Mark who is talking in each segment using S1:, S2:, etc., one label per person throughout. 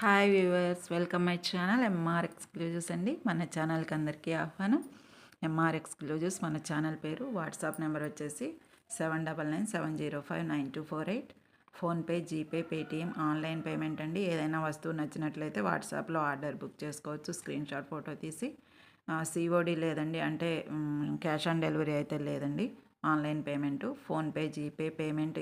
S1: Hi viewers, welcome my channel MR exclusives అండి. మన ఛానల్కి అందరికీ ఆహ్వానం. ఎంఆర్ ఎక్స్క్లూజివ్స్ మన ఛానల్ పేరు. వాట్సాప్ నెంబర్ వచ్చేసి 7997059248. PhonePe, GPay, Paytm online payment అండి. ఏదైనా వస్తువు నచ్చినట్లయితే వాట్సాప్లో ఆర్డర్ బుక్ చేసుకోవచ్చు. స్క్రీన్ షాట్ ఫోటో తీసి సిఓడి లేదండి, అంటే క్యాష్ ఆన్ డెలివరీ అయితే లేదండి. Online payment PhonePe, GPay payment,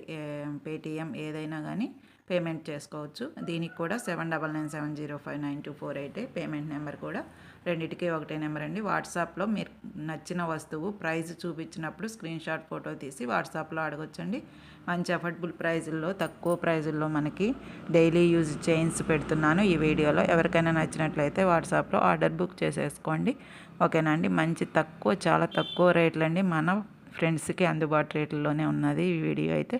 S1: Paytm ఏదైనా కానీ పేమెంట్ చేసుకోవచ్చు. దీనికి కూడా 7997059248 పేమెంట్ నెంబర్ కూడా రెండింటికి ఒకటే నెంబర్ అండి. వాట్సాప్లో మీరు నచ్చిన వస్తువు ప్రైజ్ చూపించినప్పుడు స్క్రీన్ షాట్ ఫోటో తీసి వాట్సాప్లో అడగొచ్చండి. మంచి అఫోర్డబుల్ ప్రైజుల్లో, తక్కువ ప్రైజుల్లో మనకి డైలీ యూజ్ చైన్స్ పెడుతున్నాను ఈ వీడియోలో. ఎవరికైనా నచ్చినట్లయితే వాట్సాప్లో ఆర్డర్ బుక్ చేసేసుకోండి. ఓకేనా అండి. మంచి తక్కువ, చాలా తక్కువ రేట్లండి. మన ఫ్రెండ్స్కి అందుబాటు రేట్లలోనే ఉన్నది ఈ వీడియో అయితే.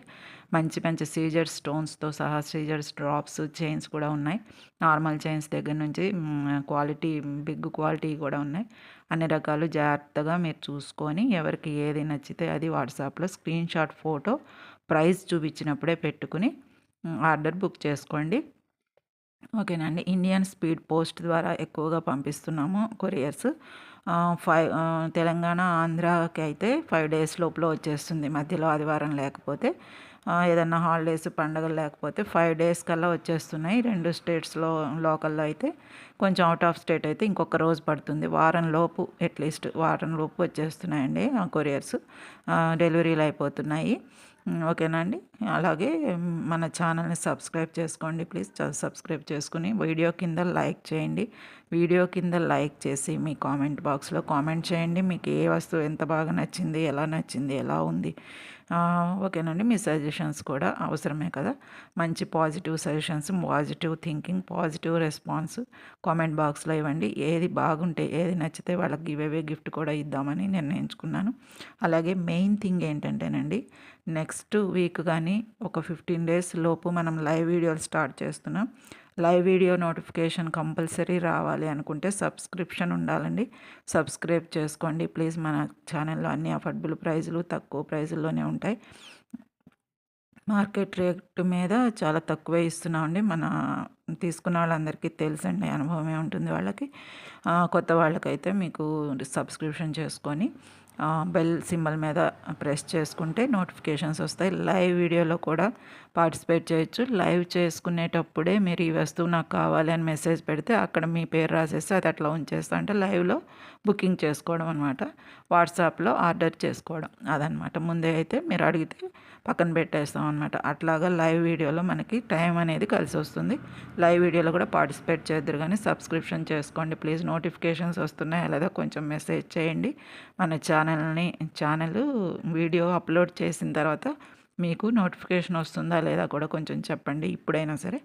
S1: మంచి మంచి సీజర్ స్టోన్స్తో సహా సీజర్స్ డ్రాప్స్ చైన్స్ కూడా ఉన్నాయి. నార్మల్ చైన్స్ దగ్గర నుంచి క్వాలిటీ, బిగ్ క్వాలిటీ కూడా ఉన్నాయి. అన్ని రకాలు జాగ్రత్తగా మీరు చూసుకొని ఎవరికి ఏది నచ్చితే అది వాట్సాప్లో స్క్రీన్ షాట్ ఫోటో ప్రైస్ చూపించినప్పుడే పెట్టుకుని ఆర్డర్ బుక్ చేసుకోండి. ఓకేనండి. ఇండియన్ స్పీడ్ పోస్ట్ ద్వారా ఎక్కువగా పంపిస్తున్నాము కొరియర్స్. తెలంగాణ, ఆంధ్రాకి అయితే 5 డేస్ లోపల వచ్చేస్తుంది. మధ్యలో ఆదివారం లేకపోతే, ఏదన్నా హాలిడేస్, పండగలు లేకపోతే 5 డేస్ కల్లా వచ్చేస్తున్నాయి. 2 స్టేట్స్లో లోకల్లో అయితే, కొంచెం అవుట్ ఆఫ్ స్టేట్ అయితే ఇంకొక రోజు పడుతుంది. వారం లోపు, అట్లీస్ట్ వారం లోపు వచ్చేస్తున్నాయండి ఆ కొరియర్స్. డెలివరీలు అయిపోతున్నాయి. ఓకేనా అండి. అలాగే మన ఛానల్ని సబ్స్క్రైబ్ చేసుకోండి ప్లీజ్. సబ్స్క్రైబ్ చేసుకుని వీడియో కింద లైక్ చేయండి. వీడియో కింద లైక్ చేసి మీ కామెంట్ బాక్స్లో కామెంట్ చేయండి. మీకు ఏ వస్తువు ఎంత బాగా నచ్చింది, ఎలా నచ్చింది, ఎలా ఉంది. ఓకేనండి. మీ సజెషన్స్ కూడా అవసరమే కదా. మంచి positive suggestions, positive thinking, positive response comment బాక్స్లో ఇవ్వండి. ఏది బాగుంటే, ఏది నచ్చితే వాళ్ళకి గిఫ్ట్ కూడా ఇద్దామని నిర్ణయించుకున్నాను. అలాగే మెయిన్ థింగ్ ఏంటంటేనండి, నెక్స్ట్ వీక్ కానీ ఒక 15 డేస్ లోపు మనం లైవ్ వీడియోలు స్టార్ట్ చేస్తున్నాం. లైవ్ వీడియో నోటిఫికేషన్ కంపల్సరీ రావాలి అనుకుంటే సబ్స్క్రిప్షన్ ఉండాలండి. సబ్స్క్రైబ్ చేసుకోండి ప్లీజ్. మన ఛానల్లో అన్ని అఫోర్డబుల్ ప్రైజులు, తక్కువ ప్రైజుల్లోనే ఉంటాయి. మార్కెట్ రేట్ మీద చాలా తక్కువే ఇస్తున్నామండి. మన తీసుకున్న వాళ్ళందరికీ తెలుసండి, అనుభవమే ఉంటుంది వాళ్ళకి. కొత్త వాళ్ళకైతే మీకు సబ్స్క్రిప్షన్ చేసుకొని బెల్ సింబల్ మీద ప్రెస్ చేసుకుంటే నోటిఫికేషన్స్ వస్తాయి. లైవ్ వీడియోలో కూడా పార్టిసిపేట్ చేయొచ్చు. లైవ్ చేసుకునేటప్పుడే మీరు ఈ వస్తువు నాకు కావాలి అని మెసేజ్ పెడితే అక్కడ మీ పేరు రాసేస్తే అది అట్లా ఉంచేస్తా, అంటే లైవ్లో బుకింగ్ చేసుకోవడం అనమాట. వాట్సాప్లో ఆర్డర్ చేసుకోవడం అదనమాట. ముందే అయితే మీరు అడిగితే పక్కన పెట్టేస్తాం అనమాట. అట్లాగా లైవ్ వీడియోలో మనకి టైం అనేది కలిసి వస్తుంది. లైవ్ వీడియోలో కూడా పార్టిసిపేట్ చేద్దరు, కానీ సబ్స్క్రిప్షన్ చేసుకోండి ప్లీజ్. నోటిఫికేషన్స్ వస్తున్నాయా లేదా కొంచెం మెసేజ్ చేయండి. మన ఛానల్ వీడియో అప్లోడ్ చేసిన తర్వాత మీకు నోటిఫికేషన్ వస్తుందా లేదా కూడా కొంచెం చెప్పండి. ఇప్పుడైనా సరే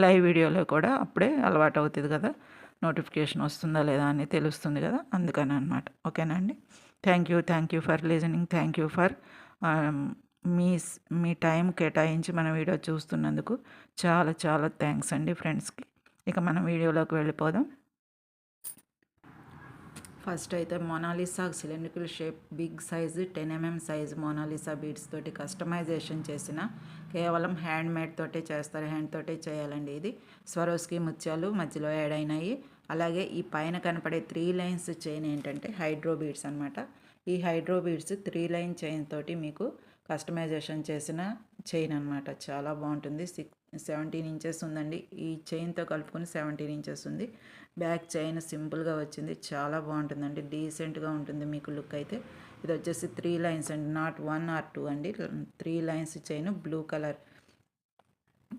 S1: లైవ్ వీడియోలో కూడా అప్పుడే అలవాటు అవుతుంది కదా, నోటిఫికేషన్ వస్తుందా లేదా అని తెలుస్తుంది కదా, అందుకని అనమాట. ఓకేనా అండి. Thank you for listening. Thank you for me time కేటాయించి మన వీడియో చూస్తున్నందుకు చాలా చాలా థ్యాంక్స్ అండి ఫ్రెండ్స్కి. ఇక మనం వీడియోలోకి వెళ్ళిపోదాం. ఫస్ట్ అయితే Monalisa cylindrical shape big size 10 mm size Monalisa beads తోటి కస్టమైజేషన్ చేసిన, కేవలం హ్యాండ్ మేడ్ తోటే చేస్తారు. హ్యాండ్ తోటే చేయాలండి ఇది. స్వరోస్కి ముత్యాలు మధ్యలో యాడ్ అయినాయి. అలాగే ఈ పైన కనపడే 3 లైన్స్ చైన్ ఏంటంటే హైడ్రో బీడ్స్ అనమాట. ఈ హైడ్రో బీడ్స్ 3 లైన్ చైన్ తోటి మీకు కస్టమైజేషన్ చేసిన చైన్ అనమాట. చాలా బాగుంటుంది. 17 ఇంచెస్ ఉందండి. ఈ చైన్తో కలుపుకొని 17 ఇంచెస్ ఉంది. బ్యాక్ చైన్ సింపుల్గా వచ్చింది. చాలా బాగుంటుందండి. డీసెంట్గా ఉంటుంది మీకు లుక్ అయితే. ఇది వచ్చేసి 3 లైన్స్ అండి, నాట్ 1 or 2 అండి. 3 lines chain, blue colour,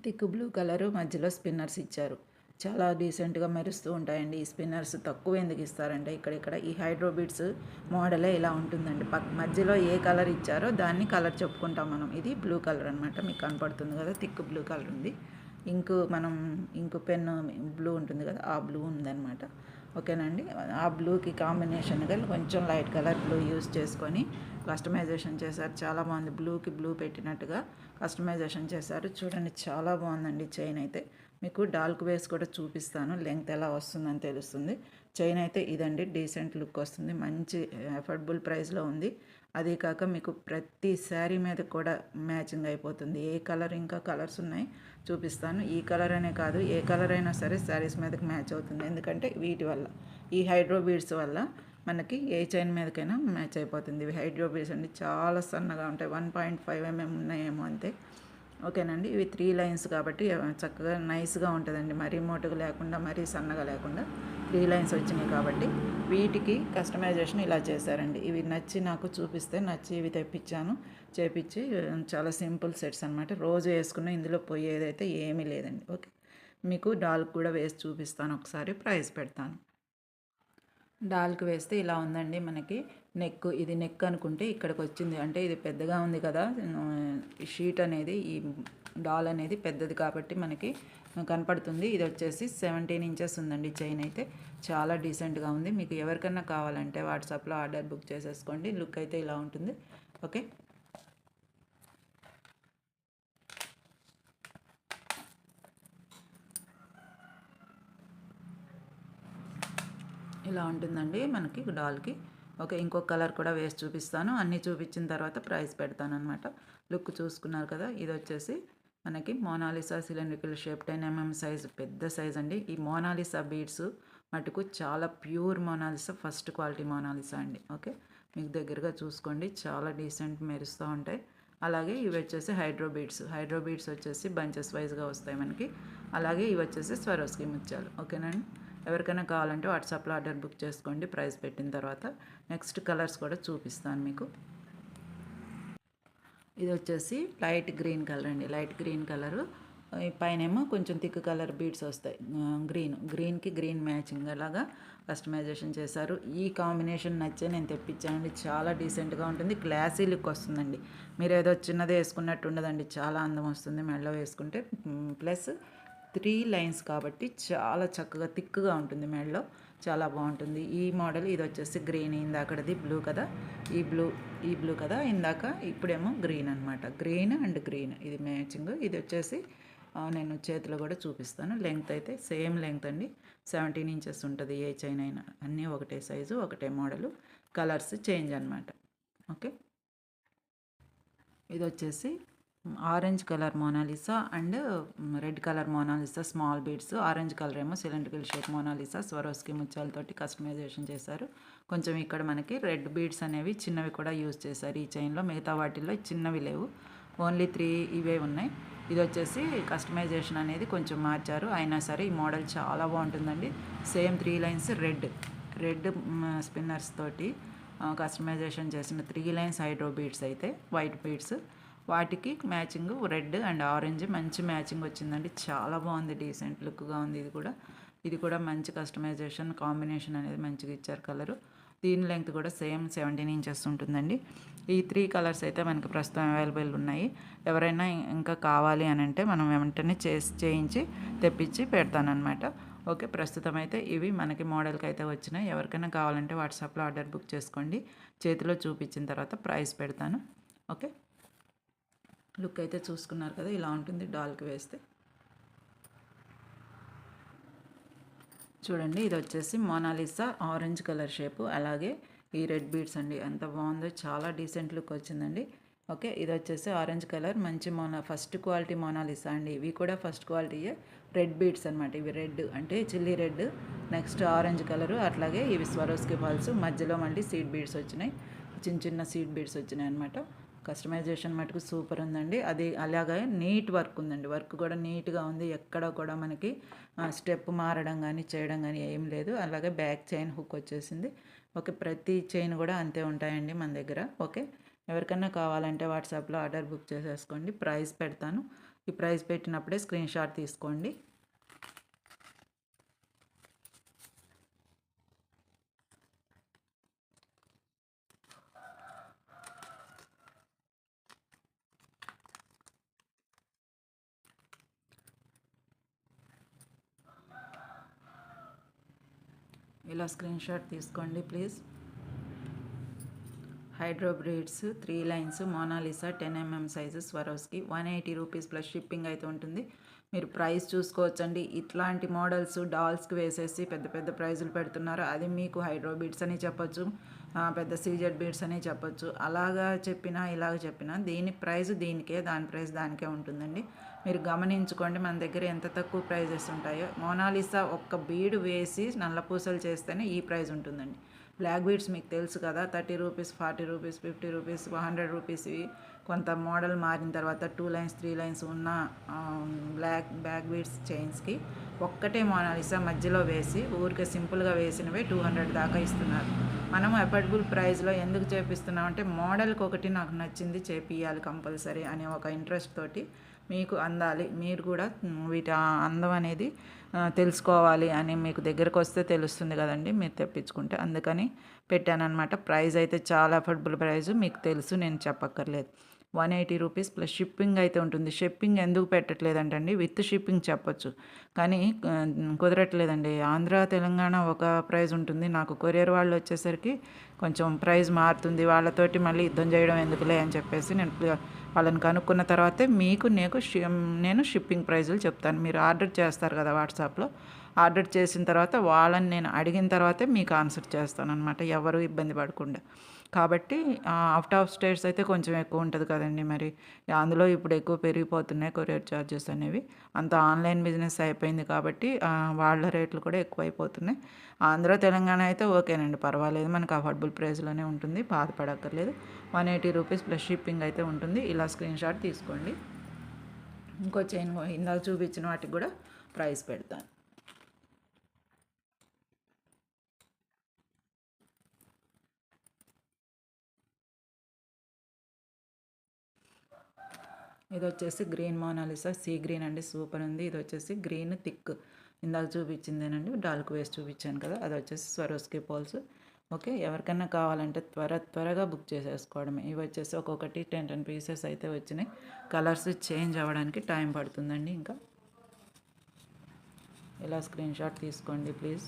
S1: thick blue colour, మధ్యలో స్పిన్నర్స్ ఇచ్చారు. చాలా డీసెంట్గా మెరుస్తూ ఉంటాయండి. ఈ స్పిన్నర్స్ తక్కువ ఎందుకు ఇస్తారంటే ఇక్కడ ఈ హైడ్రో బీడ్స్ మోడలే ఇలా ఉంటుందండి. మధ్యలో ఏ కలర్ ఇచ్చారో దాన్ని కలర్ చెప్పుకుంటాం మనం. ఇది బ్లూ కలర్ అనమాట. మీకు కనపడుతుంది కదా, థిక్ బ్లూ కలర్ ఉంది. ఇంకు పెన్ బ్లూ ఉంటుంది కదా, ఆ బ్లూ ఉందన్నమాట. ఓకేనండి. ఆ బ్లూకి కాంబినేషన్గా కొంచెం లైట్ కలర్ బ్లూ యూస్ చేసుకొని కస్టమైజేషన్ చేశారు. చాలా బాగుంది. బ్లూకి బ్లూ పెట్టినట్టుగా కస్టమైజేషన్ చేశారు. చూడండి, చాలా బాగుందండి చైన్ అయితే. మీకు డాల్క్ వేస్ కూడా చూపిస్తాను, లెంగ్త్ ఎలా వస్తుందని తెలుస్తుంది. చైన్ అయితే ఇదండి, డీసెంట్ లుక్ వస్తుంది. మంచి అఫోర్డబుల్ ప్రైస్లో ఉంది. అదే కాక మీకు ప్రతి శారీ మీద కూడా మ్యాచింగ్ అయిపోతుంది. ఏ కలర్ ఇంకా కలర్స్ ఉన్నాయి చూపిస్తాను. ఈ కలర్ అనే కాదు, ఏ కలర్ అయినా సరే శారీస్ మీదకి మ్యాచ్ అవుతుంది. ఎందుకంటే వీటి వల్ల, ఈ హైడ్రో బీడ్స్ వల్ల మనకి ఏ చైన్ మీదకైనా మ్యాచ్ అయిపోతుంది. ఇవి హైడ్రో బీడ్స్ అండి, చాలా సన్నగా ఉంటాయి. 1.5 mm ఉన్నాయేమో అంతే. ఓకేనండి. ఇవి 3 లైన్స్ కాబట్టి చక్కగా నైస్గా ఉంటుందండి. మరీ మోటుగా లేకుండా, మరీ సన్నగా లేకుండా 3 లైన్స్ వచ్చినాయి కాబట్టి వీటికి కస్టమైజేషన్ ఇలా చేశారండి. ఇవి నచ్చి నాకు చూపిస్తే నచ్చి ఇవి తెప్పించాను, చేపించి. చాలా సింపుల్ సెట్స్ అనమాట. రోజు వేసుకున్న ఇందులో పోయేదైతే ఏమీ లేదండి. ఓకే, మీకు డాల్కి కూడా వేసి చూపిస్తాను. ఒకసారి ప్రైస్ పెడతాను. డాల్కి వేస్తే ఇలా ఉందండి. మనకి నెక్, ఇది నెక్ అనుకుంటే ఇక్కడికి వచ్చింది. అంటే ఇది పెద్దగా ఉంది కదా, షీట్ అనేది, ఈ డాల్ అనేది పెద్దది కాబట్టి మనకి కనపడుతుంది. ఇది వచ్చేసి 17 ఇంచెస్ ఉందండి. చైన్ అయితే చాలా డీసెంట్గా ఉంది. మీకు ఎవరికన్నా కావాలంటే వాట్సాప్లో ఆర్డర్ బుక్ చేసేసుకోండి. లుక్ అయితే ఇలా ఉంటుంది. ఓకే, ఇలా ఉంటుందండి మనకి డాల్కి. ఓకే, ఇంకొక కలర్ కూడా వేసి చూపిస్తాను. అన్నీ చూపించిన తర్వాత ప్రైస్ పెడతాను అనమాట. లుక్ చూసుకున్నారు కదా. ఇది వచ్చేసి మనకి Monalisa cylindrical shape 10 mm size, పెద్ద సైజ్ అండి. ఈ మోనాలిసా బీడ్స్ మటుకు చాలా pure Monalisa, first quality Monalisa అండి. ఓకే, మీకు దగ్గరగా చూసుకోండి, చాలా డీసెంట్ మెరుస్తూ ఉంటాయి. అలాగే ఇవి వచ్చేసి హైడ్రో బీడ్స్. హైడ్రో బీడ్స్ వచ్చేసి బంచెస్ వైజ్గా వస్తాయి మనకి. అలాగే ఇవి వచ్చేసి స్వరోస్కి ముత్యాలు. ఓకేనండి. ఎవరికైనా కావాలంటే వాట్సాప్లో ఆర్డర్ బుక్ చేసుకోండి ప్రైస్ పెట్టిన తర్వాత. నెక్స్ట్ కలర్స్ కూడా చూపిస్తాను మీకు. ఇది వచ్చేసి లైట్ గ్రీన్ కలర్ అండి. లైట్ గ్రీన్ కలరు, పైనేమో కొంచెం థిక్ కలర్ బీడ్స్ వస్తాయి. గ్రీన్కి గ్రీన్ మ్యాచింగ్ అలాగా కస్టమైజేషన్ చేశారు. ఈ కాంబినేషన్ నచ్చే నేను తెప్పించానండి. చాలా డీసెంట్గా ఉంటుంది, క్లాసీ లుక్ వస్తుందండి. మీరు ఏదో చిన్నది వేసుకున్నట్టు ఉండదండి, చాలా అందం వస్తుంది మెడలో వేసుకుంటే. ప్లస్ 3 లైన్స్ కాబట్టి చాలా చక్కగా థిక్గా ఉంటుంది మెడలో, చాలా బాగుంటుంది. ఈ మోడల్ ఇది వచ్చేసి గ్రీన్, ఇందాకది బ్లూ కదా, ఈ బ్లూ కదా ఇందాక, ఇప్పుడేమో గ్రీన్ అనమాట. గ్రీన్ అండ్ గ్రీన్ ఇది మ్యాచింగ్. ఇది వచ్చేసి నేను చేతిలో కూడా చూపిస్తాను. లెంగ్త్ అయితే సేమ్ లెంగ్త్ అండి, 17 ఇంచెస్ ఉంటుంది. ఏ చైన్ అయినా అన్నీ ఒకటే సైజు, ఒకటే మోడలు, కలర్స్ చేంజ్ అనమాట. ఓకే, ఇది వచ్చేసి orange colour Mona Lisa and red colour Mona Lisa small beads. Orange colour ఏమో సిలిండ్రికల్ షేప్ మోనాలిసా స్వరోస్కి ముత్యాలతోటి కస్టమైజేషన్ చేశారు. కొంచెం ఇక్కడ మనకి రెడ్ బీడ్స్ అనేవి చిన్నవి కూడా యూజ్ చేశారు ఈ చైన్లో. మిగతా వాటిల్లో చిన్నవి లేవు, ఓన్లీ 3 ఇవే ఉన్నాయి. ఇది వచ్చేసి కస్టమైజేషన్ అనేది కొంచెం మార్చారు. అయినా సరే ఈ మోడల్ చాలా బాగుంటుందండి. సేమ్ 3 లైన్స్ రెడ్ స్పిన్నర్స్ తోటి కస్టమైజేషన్ చేసిన 3 లైన్స్ హైడ్రో బీడ్స్ అయితే, వైట్ బీడ్స్, వాటికి మ్యాచింగ్ రెడ్ అండ్ ఆరెంజ్ మంచి మ్యాచింగ్ వచ్చిందండి. చాలా బాగుంది, డీసెంట్ లుక్గా ఉంది. ఇది కూడా మంచి కస్టమైజేషన్, కాంబినేషన్ అనేది మంచిగా ఇచ్చారు కలరు. దీని లెంగ్త్ కూడా సేమ్ 17 ఇంచెస్ ఉంటుందండి. ఈ 3 కలర్స్ అయితే మనకి ప్రస్తుతం అవైలబుల్ ఉన్నాయి. ఎవరైనా ఇంకా కావాలి అని అంటే మనం వెంటనే చేయించి తెప్పించి పెడతానమాట. ఓకే, ప్రస్తుతం అయితే ఇవి మనకి మోడల్కి అయితే వచ్చినాయి. ఎవరికైనా కావాలంటే వాట్సాప్లో ఆర్డర్ బుక్ చేసుకోండి. చేతిలో చూపించిన తర్వాత ప్రైస్ పెడతాను. ఓకే, లుక్ అయితే చూసుకున్నారు కదా, ఇలా ఉంటుంది డాల్కి వేస్తే. చూడండి, ఇది వచ్చేసి మోనాలిసా ఆరెంజ్ కలర్ షేపు, అలాగే ఈ రెడ్ బీడ్స్ అండి. ఎంత బాగుందో, చాలా డీసెంట్ లుక్ వచ్చిందండి. ఓకే, ఇది వచ్చేసి ఆరెంజ్ కలర్ మంచి ఫస్ట్ క్వాలిటీ మోనాలిసా అండి. ఇవి కూడా ఫస్ట్ క్వాలిటీయే, రెడ్ బీడ్స్ అనమాట. ఇవి రెడ్ అంటే chilli red, next orange colour, అట్లాగే ఇవి స్వరోస్కి బాల్స్, మధ్యలో మళ్ళీ సీడ్ బీడ్స్ వచ్చినాయి, చిన్న సీడ్ బీడ్స్ వచ్చినాయి అనమాట. కస్టమైజేషన్ మటుకు సూపర్ ఉందండి. అది అలాగే నీట్ వర్క్ ఉందండి. వర్క్ కూడా నీట్గా ఉంది, ఎక్కడ కూడా మనకి స్టెప్ మారడం కానీ చేయడం కానీ ఏం లేదు. అలాగే బ్యాక్ చైన్ హుక్ వచ్చేసింది. ఓకే, ప్రతి చైన్ కూడా అంతే ఉంటాయండి మన దగ్గర. ఓకే, ఎవరికన్నా కావాలంటే వాట్సాప్లో ఆర్డర్ బుక్ చేసేసుకోండి. ప్రైస్ పెడతాను. ఈ ప్రైస్ పెట్టినప్పుడే స్క్రీన్ షాట్ తీసుకోండి. ఇలా స్క్రీన్ షాట్ తీసుకోండి please. Hydro beads 3 lines Monalisa 10 mm size Swarovski 180 rupees plus shipping అయితే ఉంటుంది. మీరు ప్రైస్ చూసుకోవచ్చండి. ఇట్లాంటి మోడల్స్ డాల్స్కి వేసేసి పెద్ద పెద్ద ప్రైజులు పెడుతున్నారు. అది మీకు హైడ్రో బీడ్స్ అని చెప్పొచ్చు, పెద్ద సీజెడ్ బీడ్స్ అని చెప్పొచ్చు. అలాగా చెప్పినా ఇలాగ చెప్పినా దీని ప్రైస్ దీనికే, దాని ప్రైస్ దానికే ఉంటుందండి. మీరు గమనించుకోండి మన దగ్గర ఎంత తక్కువ ప్రైజెస్ ఉంటాయో. మోనాలిసా ఒక్క బీడు వేసి నల్ల పూసలు చేస్తేనే ఈ ప్రైస్ ఉంటుందండి. బ్లాక్ బీడ్స్ మీకు తెలుసు కదా, 30 రూపీస్, 40 రూపీస్, 50 రూపీస్, 100 రూపీస్. కొంత మోడల్ మారిన తర్వాత 2 లైన్స్ 3 లైన్స్ ఉన్న బ్లాక్ బీడ్స్ చైన్స్కి ఒక్కటే మోనాలిసా మధ్యలో వేసి ఊరికే సింపుల్గా వేసినవే 200 దాకా ఇస్తున్నారు. మనం అఫోర్డబుల్ ప్రైస్లో ఎందుకు చేపిస్తున్నామంటే మోడల్కి ఒకటి నాకు నచ్చింది చేపియాలి కంపల్సరీ అనే ఒక ఇంట్రెస్ట్ తోటి మీకు అందాలి, మీరు కూడా వీటి అందం అనేది తెలుసుకోవాలి అని మీకు దగ్గరకు వస్తే తెలుస్తుంది కదండి మీరు తెప్పించుకుంటే. అందుకని పెట్టానన్నమాట. ప్రైస్ అయితే చాలా అఫోర్డబుల్ ప్రైస్, మీకు తెలుసు, నేను చెప్పక్కర్లేదు. 180 రూపీస్ ప్లస్ షిప్పింగ్ అయితే ఉంటుంది. షిప్పింగ్ ఎందుకు పెట్టట్లేదంటండి, విత్ షిప్పింగ్ చెప్పొచ్చు కానీ కుదరట్లేదండి. ఆంధ్ర తెలంగాణ ఒక ప్రైస్ ఉంటుంది, నాకు కొరియర్ వాళ్ళు వచ్చేసరికి కొంచెం ప్రైస్ మారుతుంది. వాళ్ళతోటి మళ్ళీ యుద్ధం చేయడం ఎందుకులే అని చెప్పేసి నేను వాళ్ళని కనుక్కున్న తర్వాతే మీకు నేను షిప్పింగ్ ప్రైజులు చెప్తాను. మీరు ఆర్డర్ చేస్తారు కదా వాట్సాప్లో, ఆర్డర్ చేసిన తర్వాత వాళ్ళని నేను అడిగిన తర్వాతే మీకు ఆన్సర్ చేస్తాను అనమాట, ఎవరు ఇబ్బంది పడకుండా. కాబట్టి అవుట్ ఆఫ్ స్టేట్స్ అయితే కొంచెం ఎక్కువ ఉంటుంది కదండి, మరి అందులో ఇప్పుడు ఎక్కువ పెరిగిపోతున్నాయి కొరియర్ ఛార్జెస్ అనేవి. అంత ఆన్లైన్ బిజినెస్ అయిపోయింది కాబట్టి వాళ్ళ రేట్లు కూడా ఎక్కువైపోతున్నాయి. ఆంధ్ర తెలంగాణ అయితే ఓకేనండి, పర్వాలేదు, మనకు అఫోర్డబుల్ ప్రైస్లోనే ఉంటుంది, బాధపడక్కర్లేదు. 180 రూపీస్ ప్లస్ షిప్పింగ్ అయితే ఉంటుంది. ఇలా స్క్రీన్ షాట్ తీసుకోండి. ఇంకో చైన్ ఇందాక చూపించిన వాటికి కూడా ప్రైస్ పెడతాను. ఇది వచ్చేసి గ్రీన్ మోనాలిసా, సీ గ్రీన్ అండి, సూపర్ ఉంది. ఇది వచ్చేసి గ్రీన్ థిక్, ఇందాక చూపించిందేనండి, డార్క్ వేస్ట్ చూపించాను కదా, అది వచ్చేసి స్వరోస్కి పోల్స్. ఓకే, ఎవరికైనా కావాలంటే త్వరగా బుక్ చేసేసుకోవడమే. ఇవి వచ్చేసి ఒక్కొక్కటి 10 పీసెస్ అయితే వచ్చినాయి. కలర్స్ చేంజ్ అవ్వడానికి టైం పడుతుందండి. ఇంకా ఇలా స్క్రీన్ షాట్ తీసుకోండి ప్లీజ్.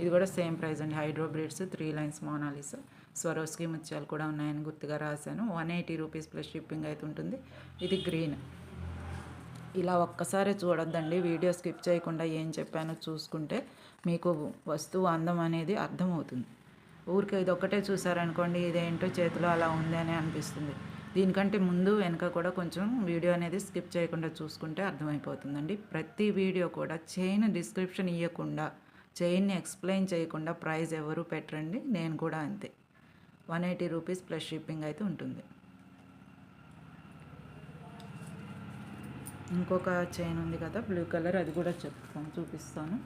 S1: ఇది కూడా సేమ్ ప్రైస్ అండి. Hydro beads 3 lines Monalisa, Swarovski ముత్యాలు కూడా ఉన్నాయని గుర్తుగా రాశాను. 180 రూపీస్ ప్లస్ షిప్పింగ్ అయితే ఉంటుంది. ఇది గ్రీన్. ఇలా ఒక్కసారి చూడొద్దండి, వీడియో స్కిప్ చేయకుండా ఏం చెప్పానో చూసుకుంటే మీకు వస్తువు అందం అనేది అర్థమవుతుంది. ఊరికే ఇది ఒక్కటే చూసారనుకోండి, ఇదేంటో చేతిలో అలా ఉంది అని అనిపిస్తుంది. దీనికంటే ముందు వెనక కూడా కొంచెం వీడియో అనేది స్కిప్ చేయకుండా చూసుకుంటే అర్థమైపోతుందండి. ప్రతి వీడియో కూడా చైన్ డిస్క్రిప్షన్ ఇవ్వకుండా, చైన్ని ఎక్స్ప్లెయిన్ చేయకుండా ప్రైస్ ఎవరు పెట్టరండి, నేను కూడా అంతే. 180 రూపీస్ ప్లస్ షిప్పింగ్ అయితే ఉంటుంది. ఇంకొక చైన్ ఉంది కదా బ్లూ కలర్, అది కూడా చూపిస్తాను.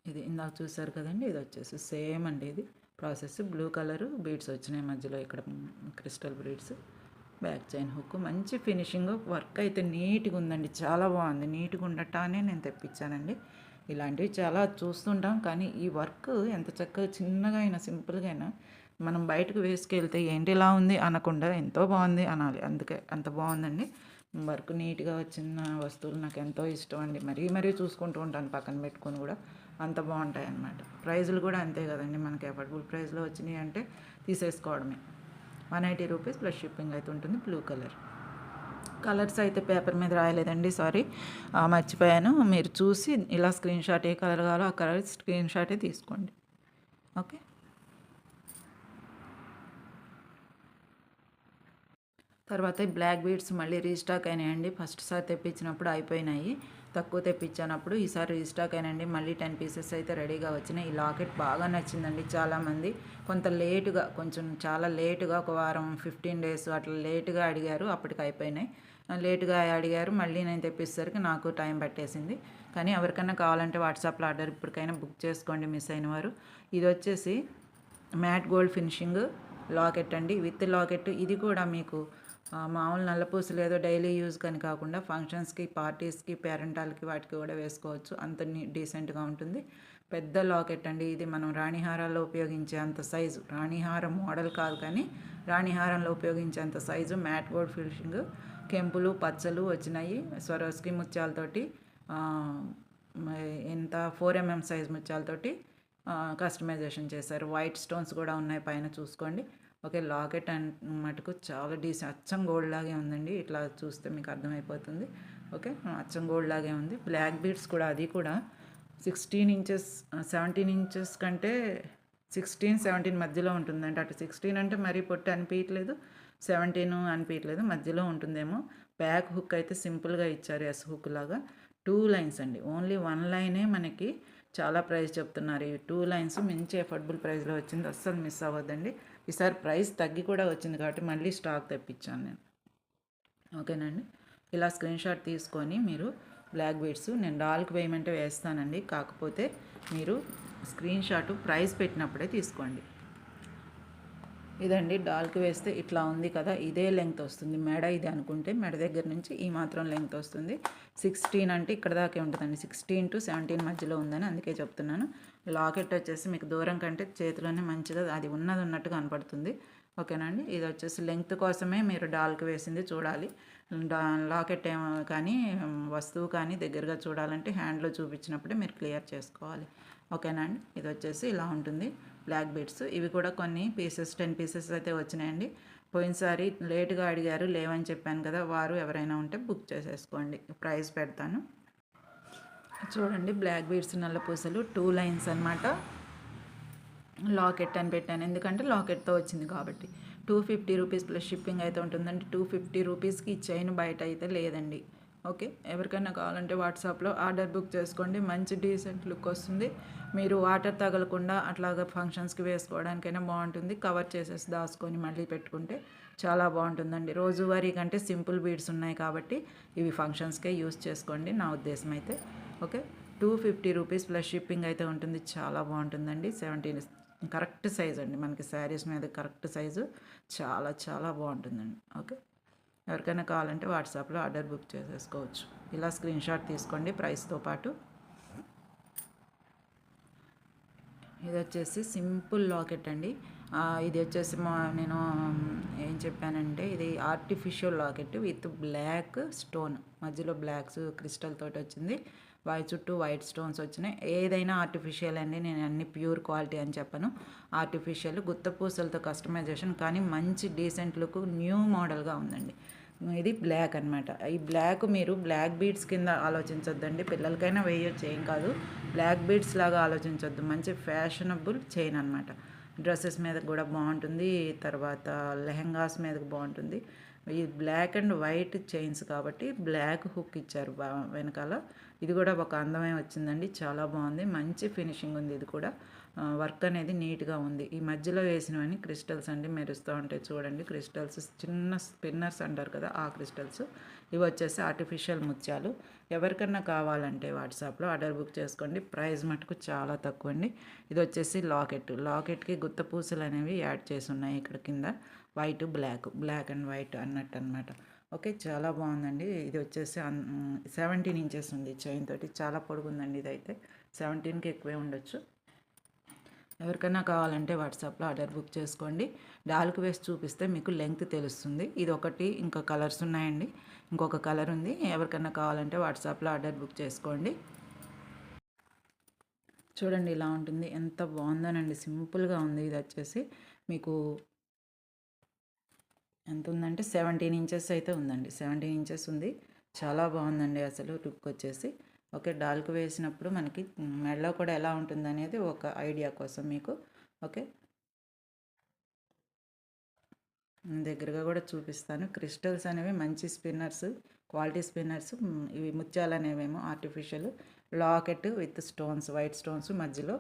S1: ఇది ఇందాక చూసారు కదండి, ఇది వచ్చేసి సేమ్ అండి, ఇది ప్రాసెస్. బ్లూ కలర్ బీడ్స్ వచ్చినాయి మధ్యలో, ఇక్కడ crystal beads, back chain hook, మంచి ఫినిషింగ్, వర్క్ అయితే నీట్గా ఉందండి, చాలా బాగుంది. నీట్గా ఉండటానే నేను తెప్పించానండి. ఇలాంటివి చాలా చూస్తుంటాం కానీ ఈ వర్క్ ఎంత చక్కగా చిన్నగా అయినా సింపుల్గా అయినా మనం బయటకు వేసుకెళ్తే ఏంటి ఇలా ఉంది అనకుండా ఎంతో బాగుంది అనాలి. అందుకే అంత బాగుందండి. వర్క్ నీట్గా వచ్చిన వస్తువులు నాకు ఎంతో ఇష్టం అండి. మరీ చూసుకుంటూ ఉంటాను పక్కన పెట్టుకొని కూడా, అంత బాగుంటాయి అన్నమాట. ప్రైజులు కూడా అంతే కదండి, మనకి అఫోర్డబుల్ ప్రైస్లో వచ్చినాయి అంటే తీసేసుకోవడమే. 180 రూపీస్ ప్లస్ షిప్పింగ్ అయితే ఉంటుంది. Blue colour. కలర్స్ అయితే పేపర్ మీద రాయలేదండి, సారీ, మర్చిపోయాను. మీరు చూసి ఇలా స్క్రీన్ షాట్ ఏ కలర్ కావాలో ఆ కలర్ స్క్రీన్ షాటే తీసుకోండి. ఓకే, తర్వాత బ్లాక్ బీడ్స్ మళ్ళీ రీస్టాక్ అయినాయండి. ఫస్ట్ సారి తెప్పించినప్పుడు అయిపోయినాయి, తక్కువ తెప్పించినప్పుడు ఈసారి రీస్టాక్ అయినండి. మళ్ళీ 10 పీసెస్ అయితే రెడీగా వచ్చినాయి. ఈ లాకెట్ బాగా నచ్చిందండి చాలామంది. కొంచెం చాలా లేటుగా, ఒక వారం 15 డేస్ అట్లా లేటుగా అడిగారు, అప్పటికి అయిపోయినాయి. లేటుగా అడిగారు, మళ్ళీ నేను తెప్పించేసరికి నాకు టైం పట్టేసింది. కానీ ఎవరికైనా కావాలంటే వాట్సాప్లో ఆర్డర్ ఇప్పటికైనా బుక్ చేసుకోండి మిస్ అయిన వారు. ఇది వచ్చేసి మ్యాట్ గోల్డ్ ఫినిషింగ్ లాకెట్ అండి, విత్ లాకెట్. ఇది కూడా మీకు మామూలు నల్లపూసలు ఏదో డైలీ యూజ్ కానీ కాకుండా ఫంక్షన్స్కి, పార్టీస్కి, పేరెంటాలకి వాటికి కూడా వేసుకోవచ్చు. అంత డీసెంట్గా ఉంటుంది. పెద్ద లాకెట్ అండి ఇది. మనం రాణిహారాల్లో ఉపయోగించే అంత సైజు, రాణిహారం మోడల్ కాదు కానీ రాణిహారంలో ఉపయోగించే అంత సైజు, మ్యాట్ గోల్డ్ ఫినిషింగ్, కెంపులు పచ్చలు వచ్చినాయి. స్వరోస్కి ముత్యాలతోటి, ఎంత 4mm సైజ్ ముత్యాలతోటి కస్టమైజేషన్ చేశారు. వైట్ స్టోన్స్ కూడా ఉన్నాయి పైన, చూసుకోండి. ఓకే, లాకెట్ అండ్ మటుకు చాలా అచ్చం గోల్డ్ లాగే ఉందండి. ఇట్లా చూస్తే మీకు అర్థమైపోతుంది. ఓకే, అచ్చం గోల్డ్ లాగే ఉంది. బ్లాక్ బీడ్స్ కూడా, అది కూడా 16 ఇంచెస్ 17 ఇంచెస్ కంటే 16, 17 మధ్యలో ఉంటుందండి. అటు 16 అంటే మరీ పొట్టి అనిపించట్లేదు, 17 అనిపించట్లేదు, మధ్యలో ఉంటుందేమో. బ్యాక్ హుక్ అయితే సింపుల్గా ఇచ్చారు, ఎస్ హుక్ లాగా. 2 లైన్స్ అండి, ఓన్లీ 1 లైనే మనకి చాలా ప్రైస్ చెప్తున్నారు. ఈ 2 లైన్స్ మంచి అఫోర్డబుల్ ప్రైస్లో వచ్చింది, అస్సలు మిస్ అవ్వద్దండి. ఈసారి ప్రైస్ తగ్గి కూడా వచ్చింది కాబట్టి మళ్ళీ స్టాక్ తెప్పించాను నేను. ఓకేనండి, ఇలా స్క్రీన్ షాట్ తీసుకొని మీరు బ్లాక్ బీడ్స్ నేను డాల్కి వేయమంటే వేస్తానండి, కాకపోతే మీరు స్క్రీన్ షాట్ ప్రైస్ పెట్టినప్పుడే తీసుకోండి. ఇదండి, డాల్కి వేస్తే ఇట్లా ఉంది కదా, ఇదే లెంగ్త్ వస్తుంది. మెడ ఇది అనుకుంటే మెడ దగ్గర నుంచి ఈ మాత్రం లెంగ్త్ వస్తుంది. 16 అంటే ఇక్కడ దాకే ఉంటుందండి, 16 to 17 మధ్యలో ఉందని అందుకే చెప్తున్నాను. లాకెట్ వచ్చేసి మీకు దూరం కంటే చేతిలోనే మంచిగా అది ఉన్నది ఉన్నట్టుగా కనపడుతుంది. ఓకేనండి, ఇది వచ్చేసి లెంగ్త్ కోసమే మీరు డాల్కి వేసింది చూడాలి. లాకెట్ ఏమో కానీ వస్తువు కానీ దగ్గరగా చూడాలంటే హ్యాండ్లో చూపించినప్పుడే మీరు క్లియర్ చేసుకోవాలి. ఓకేనండి, ఇది వచ్చేసి ఇలా ఉంటుంది బ్లాక్ బీడ్స్. ఇవి కూడా కొన్ని పీసెస్ 10 పీసెస్ అయితే వచ్చినాయండి. పోయినసారి లేట్గా అడిగారు, లేవని చెప్పాను కదా, వారు ఎవరైనా ఉంటే బుక్ చేసేసుకోండి, ప్రైస్ పెడతాను. చూడండి, బ్లాక్ బీడ్స్ నల్ల పూసలు 2 లైన్స్ అనమాట. లాకెట్ అని పెట్టాను, ఎందుకంటే లాకెట్తో వచ్చింది కాబట్టి. 250 రూపీస్ ప్లస్ షిప్పింగ్ అయితే ఉంటుందండి. 250 రూపీస్కి ఈ చైన్ బయట అయితే లేదండి. ఓకే, ఎవరికైనా కావాలంటే వాట్సాప్లో ఆర్డర్ బుక్ చేసుకోండి, మంచి డీసెంట్ లుక్ వస్తుంది. మీరు వాటర్ తగలకుండా అట్లాగా ఫంక్షన్స్కి వేసుకోవడానికైనా బాగుంటుంది. కవర్ చేసేసి దాచుకొని మళ్ళీ పెట్టుకుంటే చాలా బాగుంటుందండి. రోజువారీ కంటే సింపుల్ బీడ్స్ ఉన్నాయి కాబట్టి ఇవి ఫంక్షన్స్కే యూస్ చేసుకోండి, నా ఉద్దేశం అయితే. ఓకే, 250 రూపీస్ ప్లస్ షిప్పింగ్ అయితే ఉంటుంది, చాలా బాగుంటుందండి. 17 కరెక్ట్ సైజ్ అండి, మనకి శారీస్ మీద కరెక్ట్ సైజు, చాలా చాలా బాగుంటుందండి. ఓకే, ఎవరికైనా కావాలంటే వాట్సాప్లో ఆర్డర్ బుక్ చేసేసుకోవచ్చు. ఇలా స్క్రీన్ షాట్ తీసుకోండి ప్రైస్తో పాటు. ఇది వచ్చేసి సింపుల్ లాకెట్ అండి. ఇది వచ్చేసి నేను ఏం చెప్పానంటే, ఇది artificial locket with black stone, మధ్యలో బ్లాక్స్ క్రిస్టల్ తోటి వచ్చింది. చుట్టూ వైట్ స్టోన్స్ వచ్చినాయి. ఏదైనా ఆర్టిఫిషియల్ అండి, నేను అన్ని ప్యూర్ క్వాలిటీ అని చెప్పను. ఆర్టిఫిషియల్ గుత్త పూసలతో కస్టమైజేషన్, కానీ మంచి డీసెంట్ లుక్, న్యూ మోడల్గా ఉందండి. ఇది బ్లాక్ అనమాట. ఈ బ్లాక్ మీరు బ్లాక్ బీడ్స్ కింద ఆలోచించొద్దండి, పిల్లలకైనా వేయొచ్చు, ఏం కాదు. బ్లాక్ బీడ్స్ లాగా ఆలోచించొద్దు, మంచి ఫ్యాషనబుల్ చైన్ అనమాట. డ్రెస్సెస్ మీద కూడా బాగుంటుంది, తర్వాత లెహెంగాస్ మీదకి బాగుంటుంది. ఈ బ్లాక్ అండ్ వైట్ చైన్స్ కాబట్టి బ్లాక్ హుక్ ఇచ్చారు వెనకాల. ఇది కూడా ఒక అందమే వచ్చిందండి, చాలా బాగుంది, మంచి ఫినిషింగ్ ఉంది. ఇది కూడా వర్క్ అనేది నీట్గా ఉంది. ఈ మధ్యలో వేసినవన్నీ క్రిస్టల్స్ అండి, మెరుస్తూ ఉంటాయి చూడండి. క్రిస్టల్స్ చిన్న స్పిన్నర్స్ అంటారు కదా, ఆ క్రిస్టల్స్. ఇవి వచ్చేసి ఆర్టిఫిషియల్ ముత్యాలు. ఎవరికన్నా కావాలంటే వాట్సాప్లో ఆర్డర్ బుక్ చేసుకోండి, ప్రైస్ మటుకు చాలా తక్కువ అండి. ఇది వచ్చేసి లాకెట్కి గుత్త పూసలు అనేవి యాడ్ చేసి ఉన్నాయి ఇక్కడ కింద, వైట్ బ్లాక్ అండ్ వైట్ అన్నట్టు అనమాట. ఓకే, చాలా బాగుందండి. ఇది వచ్చేసి 17 ఇంచెస్ ఉంది చైన్ తోటి, చాలా పొడుగుందండి. ఇదైతే 17కి ఎక్కువే ఉండొచ్చు. ఎవరికైనా కావాలంటే వాట్సాప్లో ఆర్డర్ బుక్ చేసుకోండి. డాల్కి వేసి చూపిస్తే మీకు లెంగ్త్ తెలుస్తుంది. ఇది ఒకటి, ఇంకా కలర్స్ ఉన్నాయండి, ఇంకొక కలర్ ఉంది. ఎవరికైనా కావాలంటే వాట్సాప్లో ఆర్డర్ బుక్ చేసుకోండి. చూడండి, ఇలా ఉంటుంది, ఎంత బాగుందోనండి, సింపుల్గా ఉంది. ఇది వచ్చేసి మీకు ఎంత ఉందంటే 17 ఇంచెస్ అయితే ఉందండి, 17 ఇంచెస్ ఉంది. చాలా బాగుందండి అసలు లుక్ వచ్చేసి. ఓకే, డాల్కి వేసినప్పుడు మనకి మెడలో కూడా ఎలా ఉంటుంది అనేది ఒక ఐడియా కోసం మీకు. ఓకే, దగ్గరగా కూడా చూపిస్తాను. క్రిస్టల్స్ అనేవి మంచి స్పిన్నర్స్, క్వాలిటీ స్పిన్నర్స్. ఇవి ముత్యాలు అనేవేమో artificial. Locket with stones, white stones, మధ్యలో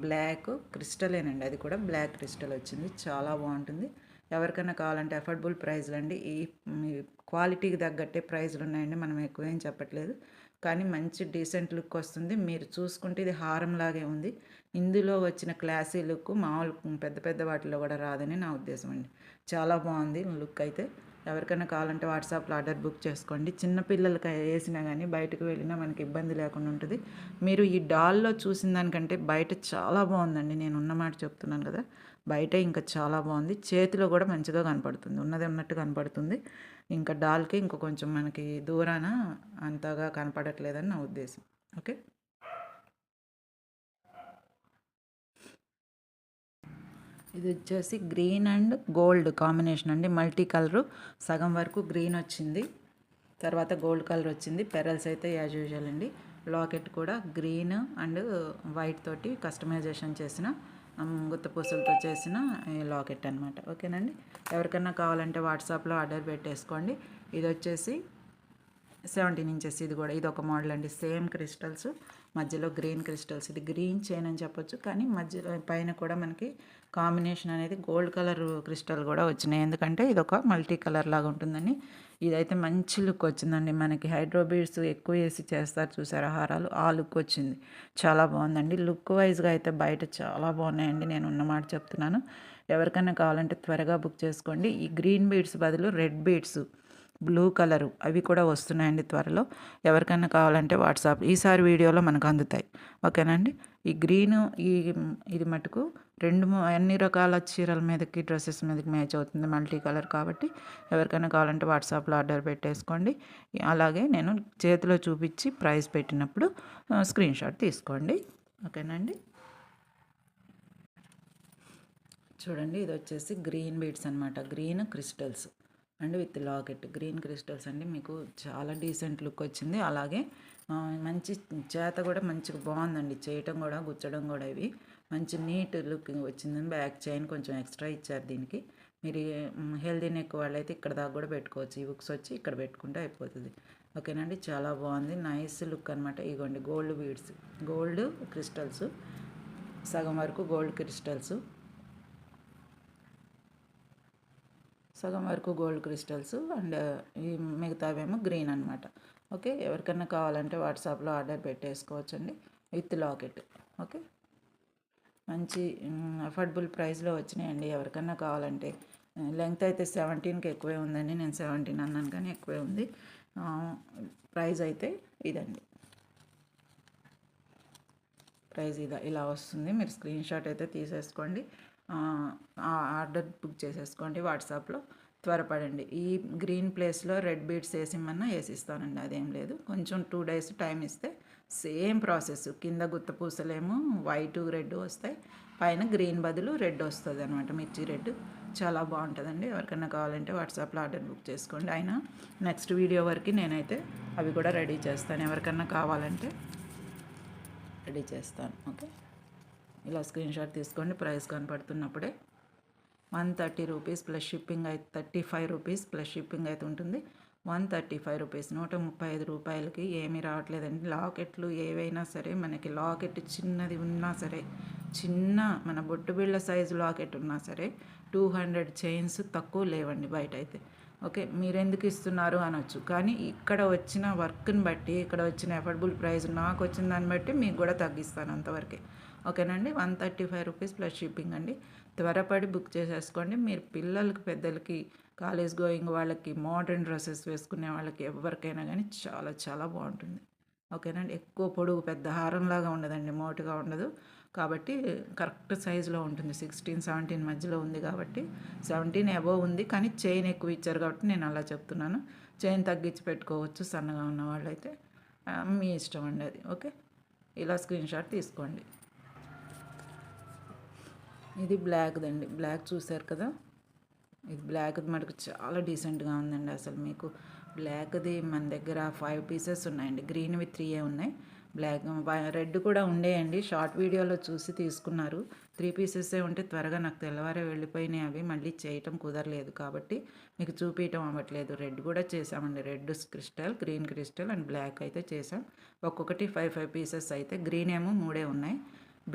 S1: బ్లాక్ క్రిస్టలేనండి, అది కూడా బ్లాక్ క్రిస్టల్ వచ్చింది, చాలా బాగుంటుంది. ఎవరికైనా కావాలంటే అఫోర్డబుల్ ప్రైస్లు అండి. ఈ క్వాలిటీకి తగ్గట్టే ప్రైజ్లు ఉన్నాయండి, మనం ఎక్కువ ఏం చెప్పట్లేదు, కానీ మంచి డీసెంట్ లుక్ వస్తుంది. మీరు చూసుకుంటే ఇది హారంలాగే ఉంది. ఇందులో వచ్చిన క్లాసీ లుక్ మామూలు పెద్ద పెద్ద వాటిలో కూడా రాదని నా ఉద్దేశం అండి. చాలా బాగుంది లుక్ అయితే. ఎవరికైనా కావాలంటే వాట్సాప్లో ఆర్డర్ బుక్ చేసుకోండి. చిన్నపిల్లలకి వేసినా కానీ బయటకు వెళ్ళినా మనకి ఇబ్బంది లేకుండా ఉంటుంది. మీరు ఈ డాల్లో చూసిన దానికంటే బయట చాలా బాగుందండి, నేను ఉన్నమాట చెప్తున్నాను కదా, బయట ఇంకా చాలా బాగుంది. చేతిలో కూడా మంచిగా కనపడుతుంది, ఉన్నది ఉన్నట్టు కనపడుతుంది. ఇంకా డాల్కి ఇంకా కొంచెం మనకి దూరాన అంతగా కనపడట్లేదని నా ఉద్దేశం. ఓకే, ఇది వచ్చేసి గ్రీన్ అండ్ గోల్డ్ కాంబినేషన్ అండి, మల్టీ కలరు, సగం వరకు గ్రీన్ వచ్చింది. తర్వాత గోల్డ్ కలర్ వచ్చింది. పెరల్స్ అయితే యాజ్ యూజువల్ అండి. లాకెట్ కూడా గ్రీన్ అండ్ వైట్ తోటి కస్టమైజేషన్ చేసిన గుత్తపూసలతో చేసిన లాకెట్ అనమాట. ఓకేనండి. ఎవరికైనా కావాలంటే వాట్సాప్లో ఆర్డర్ పెట్టేసుకోండి. ఇది వచ్చేసి 17 ఇంచెస్. ఇది కూడా ఇది ఒక మోడల్ అండి. సేమ్ క్రిస్టల్స్, మధ్యలో గ్రీన్ క్రిస్టల్స్. ఇది గ్రీన్ చైన్ అని చెప్పొచ్చు, కానీ మధ్యలో పైన కూడా మనకి కాంబినేషన్ అనేది గోల్డ్ కలర్ క్రిస్టల్ కూడా వచ్చినాయి. ఎందుకంటే ఇది ఒక మల్టీ కలర్ లాగా ఉంటుందని. ఇదైతే మంచి లుక్ వచ్చిందండి. మనకి హైడ్రో బీడ్స్ ఎక్కువ వేసి చేస్తారు చూసారా హారాలు, ఆ లుక్ వచ్చింది. చాలా బాగుందండి. లుక్ వైజ్గా అయితే బయట చాలా బాగున్నాయండి. నేను ఉన్నమాట చెప్తున్నాను. ఎవరికైనా కావాలంటే త్వరగా బుక్ చేసుకోండి. ఈ గ్రీన్ బీడ్స్ బదులు రెడ్ బీడ్స్, బ్లూ కలరు అవి కూడా వస్తున్నాయండి త్వరలో. ఎవరికైనా కావాలంటే వాట్సాప్ ఈసారి వీడియోలో మనకు అందుతాయి. ఓకేనండి. ఈ గ్రీను ఇది మటుకు అన్ని రకాల చీరల మీదకి, డ్రెస్సెస్ మీదకి మ్యాచ్ అవుతుంది. మల్టీ కలర్ కాబట్టి ఎవరికైనా కావాలంటే వాట్సాప్లో ఆర్డర్ పెట్టేసుకోండి. అలాగే నేను చేతిలో చూపించి ప్రైస్ పెట్టినప్పుడు స్క్రీన్ షాట్ తీసుకోండి. ఓకేనండి. చూడండి, ఇది వచ్చేసి గ్రీన్ బీడ్స్ అనమాట. Green crystals and with locket. Green crystals అండి. మీకు చాలా డీసెంట్ లుక్ వచ్చింది. అలాగే మంచి చేత కూడా మంచిగా బాగుందండి. చేయటం కూడా, గుచ్చడం కూడా ఇవి మంచి నీట్ లుక్ వచ్చింది. బ్యాక్ చైన్ కొంచెం ఎక్స్ట్రా ఇచ్చారు దీనికి. మీరు హెల్దీ నెక్ వాళ్ళైతే ఇక్కడ దాకా కూడా పెట్టుకోవచ్చు. ఈ బుక్స్ వచ్చి ఇక్కడ పెట్టుకుంటే అయిపోతుంది. ఓకేనండి. చాలా బాగుంది. నైస్ లుక్ అనమాట. ఇగోండి గోల్డ్ బీడ్స్, గోల్డ్ క్రిస్టల్స్, సగం వరకు గోల్డ్ క్రిస్టల్స్, సగం వరకు గోల్డ్ క్రిస్టల్స్ అండ్ ఈ మిగతావేమో గ్రీన్ అనమాట. ఓకే. ఎవరికైనా కావాలంటే వాట్సాప్లో ఆర్డర్ పెట్టేసుకోవచ్చండి విత్ లాకెట్. ఓకే. మంచి అఫోర్డబుల్ ప్రైస్లో వచ్చినాయండి. ఎవరికైనా కావాలంటే. లెంగ్త్ అయితే 17కి ఎక్కువే ఉందండి. నేను 17 అన్నాను కానీ ఎక్కువే ఉంది. ప్రైస్ అయితే ఇదండి. ప్రైస్ ఇలా వస్తుంది. మీరు స్క్రీన్ షాట్ అయితే తీసేసుకోండి. ఆర్డర్ బుక్ చేసేసుకోండి వాట్సాప్లో. త్వరపడండి. ఈ గ్రీన్ ప్లేస్లో రెడ్ బీడ్స్ వేసిమన్నా వేసిస్తానండి. అదేం లేదు. కొంచెం 2 days టైం ఇస్తే సేమ్ ప్రాసెస్. కింద గుత్త పూసలేమో వైట్ రెడ్ వస్తాయి, పైన గ్రీన్ బదులు రెడ్ వస్తుంది అనమాట. మిర్చి రెడ్ చాలా బాగుంటుందండి. ఎవరికైనా కావాలంటే వాట్సాప్లో ఆర్డర్ బుక్ చేసుకోండి. అయినా నెక్స్ట్ వీడియో వరకు నేనైతే అవి కూడా రెడీ చేస్తాను. ఎవరికైనా కావాలంటే రెడీ చేస్తాను. ఓకే. ఇలా స్క్రీన్ షాట్ తీసుకోండి. ప్రైస్ కనపడుతున్నప్పుడే 130 రూపీస్ ప్లస్ షిప్పింగ్ అయితే 35 రూపీస్ ప్లస్ షిప్పింగ్ అయితే ఉంటుంది. 135 రూపీస్, 135 రూపాయలకి ఏమీ రావట్లేదండి. లాకెట్లు ఏవైనా సరే, మనకి లాకెట్ చిన్నది ఉన్నా సరే, చిన్న మన బొట్టు బిళ్ళ సైజు లాకెట్ ఉన్నా సరే 200 చైన్స్ తక్కువ లేవండి బయట అయితే. ఓకే. మీరెందుకు ఇస్తున్నారు అనొచ్చు, కానీ ఇక్కడ వచ్చిన వర్క్ని బట్టి, ఇక్కడ వచ్చిన అఫోర్డబుల్ ప్రైస్ నాకు వచ్చిన దాన్ని బట్టి మీకు కూడా తగ్గిస్తాను అంతవరకే. ఓకేనండి. 135 రూపీస్ ప్లస్ షిప్పింగ్ అండి. త్వరపడి బుక్ చేసేసుకోండి. మీరు పిల్లలకి, పెద్దలకి, కాలేజ్ గోయింగ్ వాళ్ళకి, మోడర్న్ డ్రెస్సెస్ వేసుకునే వాళ్ళకి, ఎవరికైనా కానీ చాలా చాలా బాగుంటుంది. ఓకేనండి. ఎక్కువ పొడుగు పెద్ద హారంలాగా ఉండదండి, మోటుగా ఉండదు. కాబట్టి కరెక్ట్ సైజులో ఉంటుంది. 16, 17 మధ్యలో ఉంది కాబట్టి 17 అబోవ్ ఉంది, కానీ చైన్ ఎక్కువ ఇచ్చారు కాబట్టి నేను అలా చెప్తున్నాను. చైన్ తగ్గించి పెట్టుకోవచ్చు సన్నగా ఉన్న వాళ్ళైతే. మీ ఇష్టం అండి అది. ఓకే. ఇలా స్క్రీన్ షాట్ తీసుకోండి. ఇది బ్లాక్దండి. బ్లాక్ చూసారు కదా. ఇది బ్లాక్ది మనకు చాలా డీసెంట్గా ఉందండి. అసలు మీకు బ్లాక్ది మన దగ్గర 5 పీసెస్ ఉన్నాయండి. గ్రీన్వి 3 ఉన్నాయి. బ్లాక్ రెడ్ కూడా ఉండేయండి. షార్ట్ వీడియోలో చూసి తీసుకున్నారు. 3 పీసెస్ ఉంటే త్వరగా నాకు తెల్లవారే వెళ్ళిపోయినాయి. అవి మళ్ళీ చేయటం కుదరలేదు కాబట్టి మీకు చూపించడం అవ్వట్లేదు. రెడ్ కూడా చేసామండి. Red crystal, green crystal and black అయితే చేసాం. ఒక్కొక్కటి 5 పీసెస్ అయితే. గ్రీన్ ఏమో 3 ఉన్నాయి,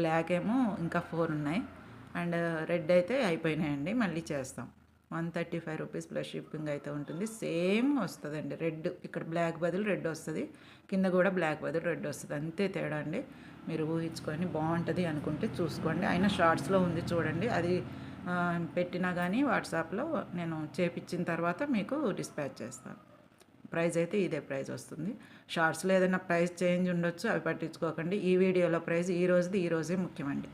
S1: బ్లాక్ ఏమో ఇంకా 4 ఉన్నాయి, అండ్ రెడ్ అయితే అయిపోయినాయండి. మళ్ళీ చేస్తాం. 135 రూపీస్ ప్లస్ షిప్పింగ్ అయితే ఉంటుంది. సేమ్ వస్తుందండి. రెడ్ ఇక్కడ బ్లాక్ బదులు రెడ్ వస్తుంది, కింద కూడా బ్లాక్ బదులు రెడ్ వస్తుంది. అంతే తేడా అండి. మీరు ఊహించుకొని బాగుంటుంది అనుకుంటే చూసుకోండి. అయినా షార్ట్స్లో ఉంది చూడండి. అది పెట్టినా కానీ వాట్సాప్లో నేను చేపించిన తర్వాత మీకు డిస్పాచ్ చేస్తాను. ప్రైస్ అయితే ఇదే ప్రైస్ వస్తుంది. షార్ట్స్లో ఏదైనా ప్రైస్ చేంజ్ ఉండొచ్చు, అవి పట్టించుకోకండి. ఈ వీడియోలో ప్రైస్ ఈ రోజే ముఖ్యమండి.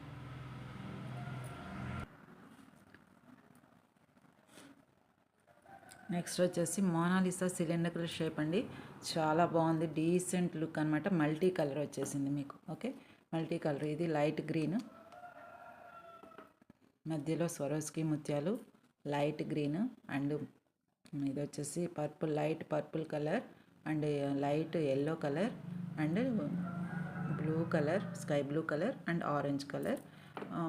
S1: నెక్స్ట్ వచ్చేసి మోనాలిసా సిలిండర్ షేప్ అండి. చాలా బాగుంది. డీసెంట్ లుక్ అనమాట. మల్టీ కలర్ వచ్చేసింది మీకు. ఓకే. Multi colour. ఇది లైట్ గ్రీన్, మధ్యలో స్వరోస్కి ముత్యాలు, లైట్ గ్రీన్ అండ్ ఇది వచ్చేసి purple, light purple colour and light yellow colour and blue colour, sky blue colour and orange colour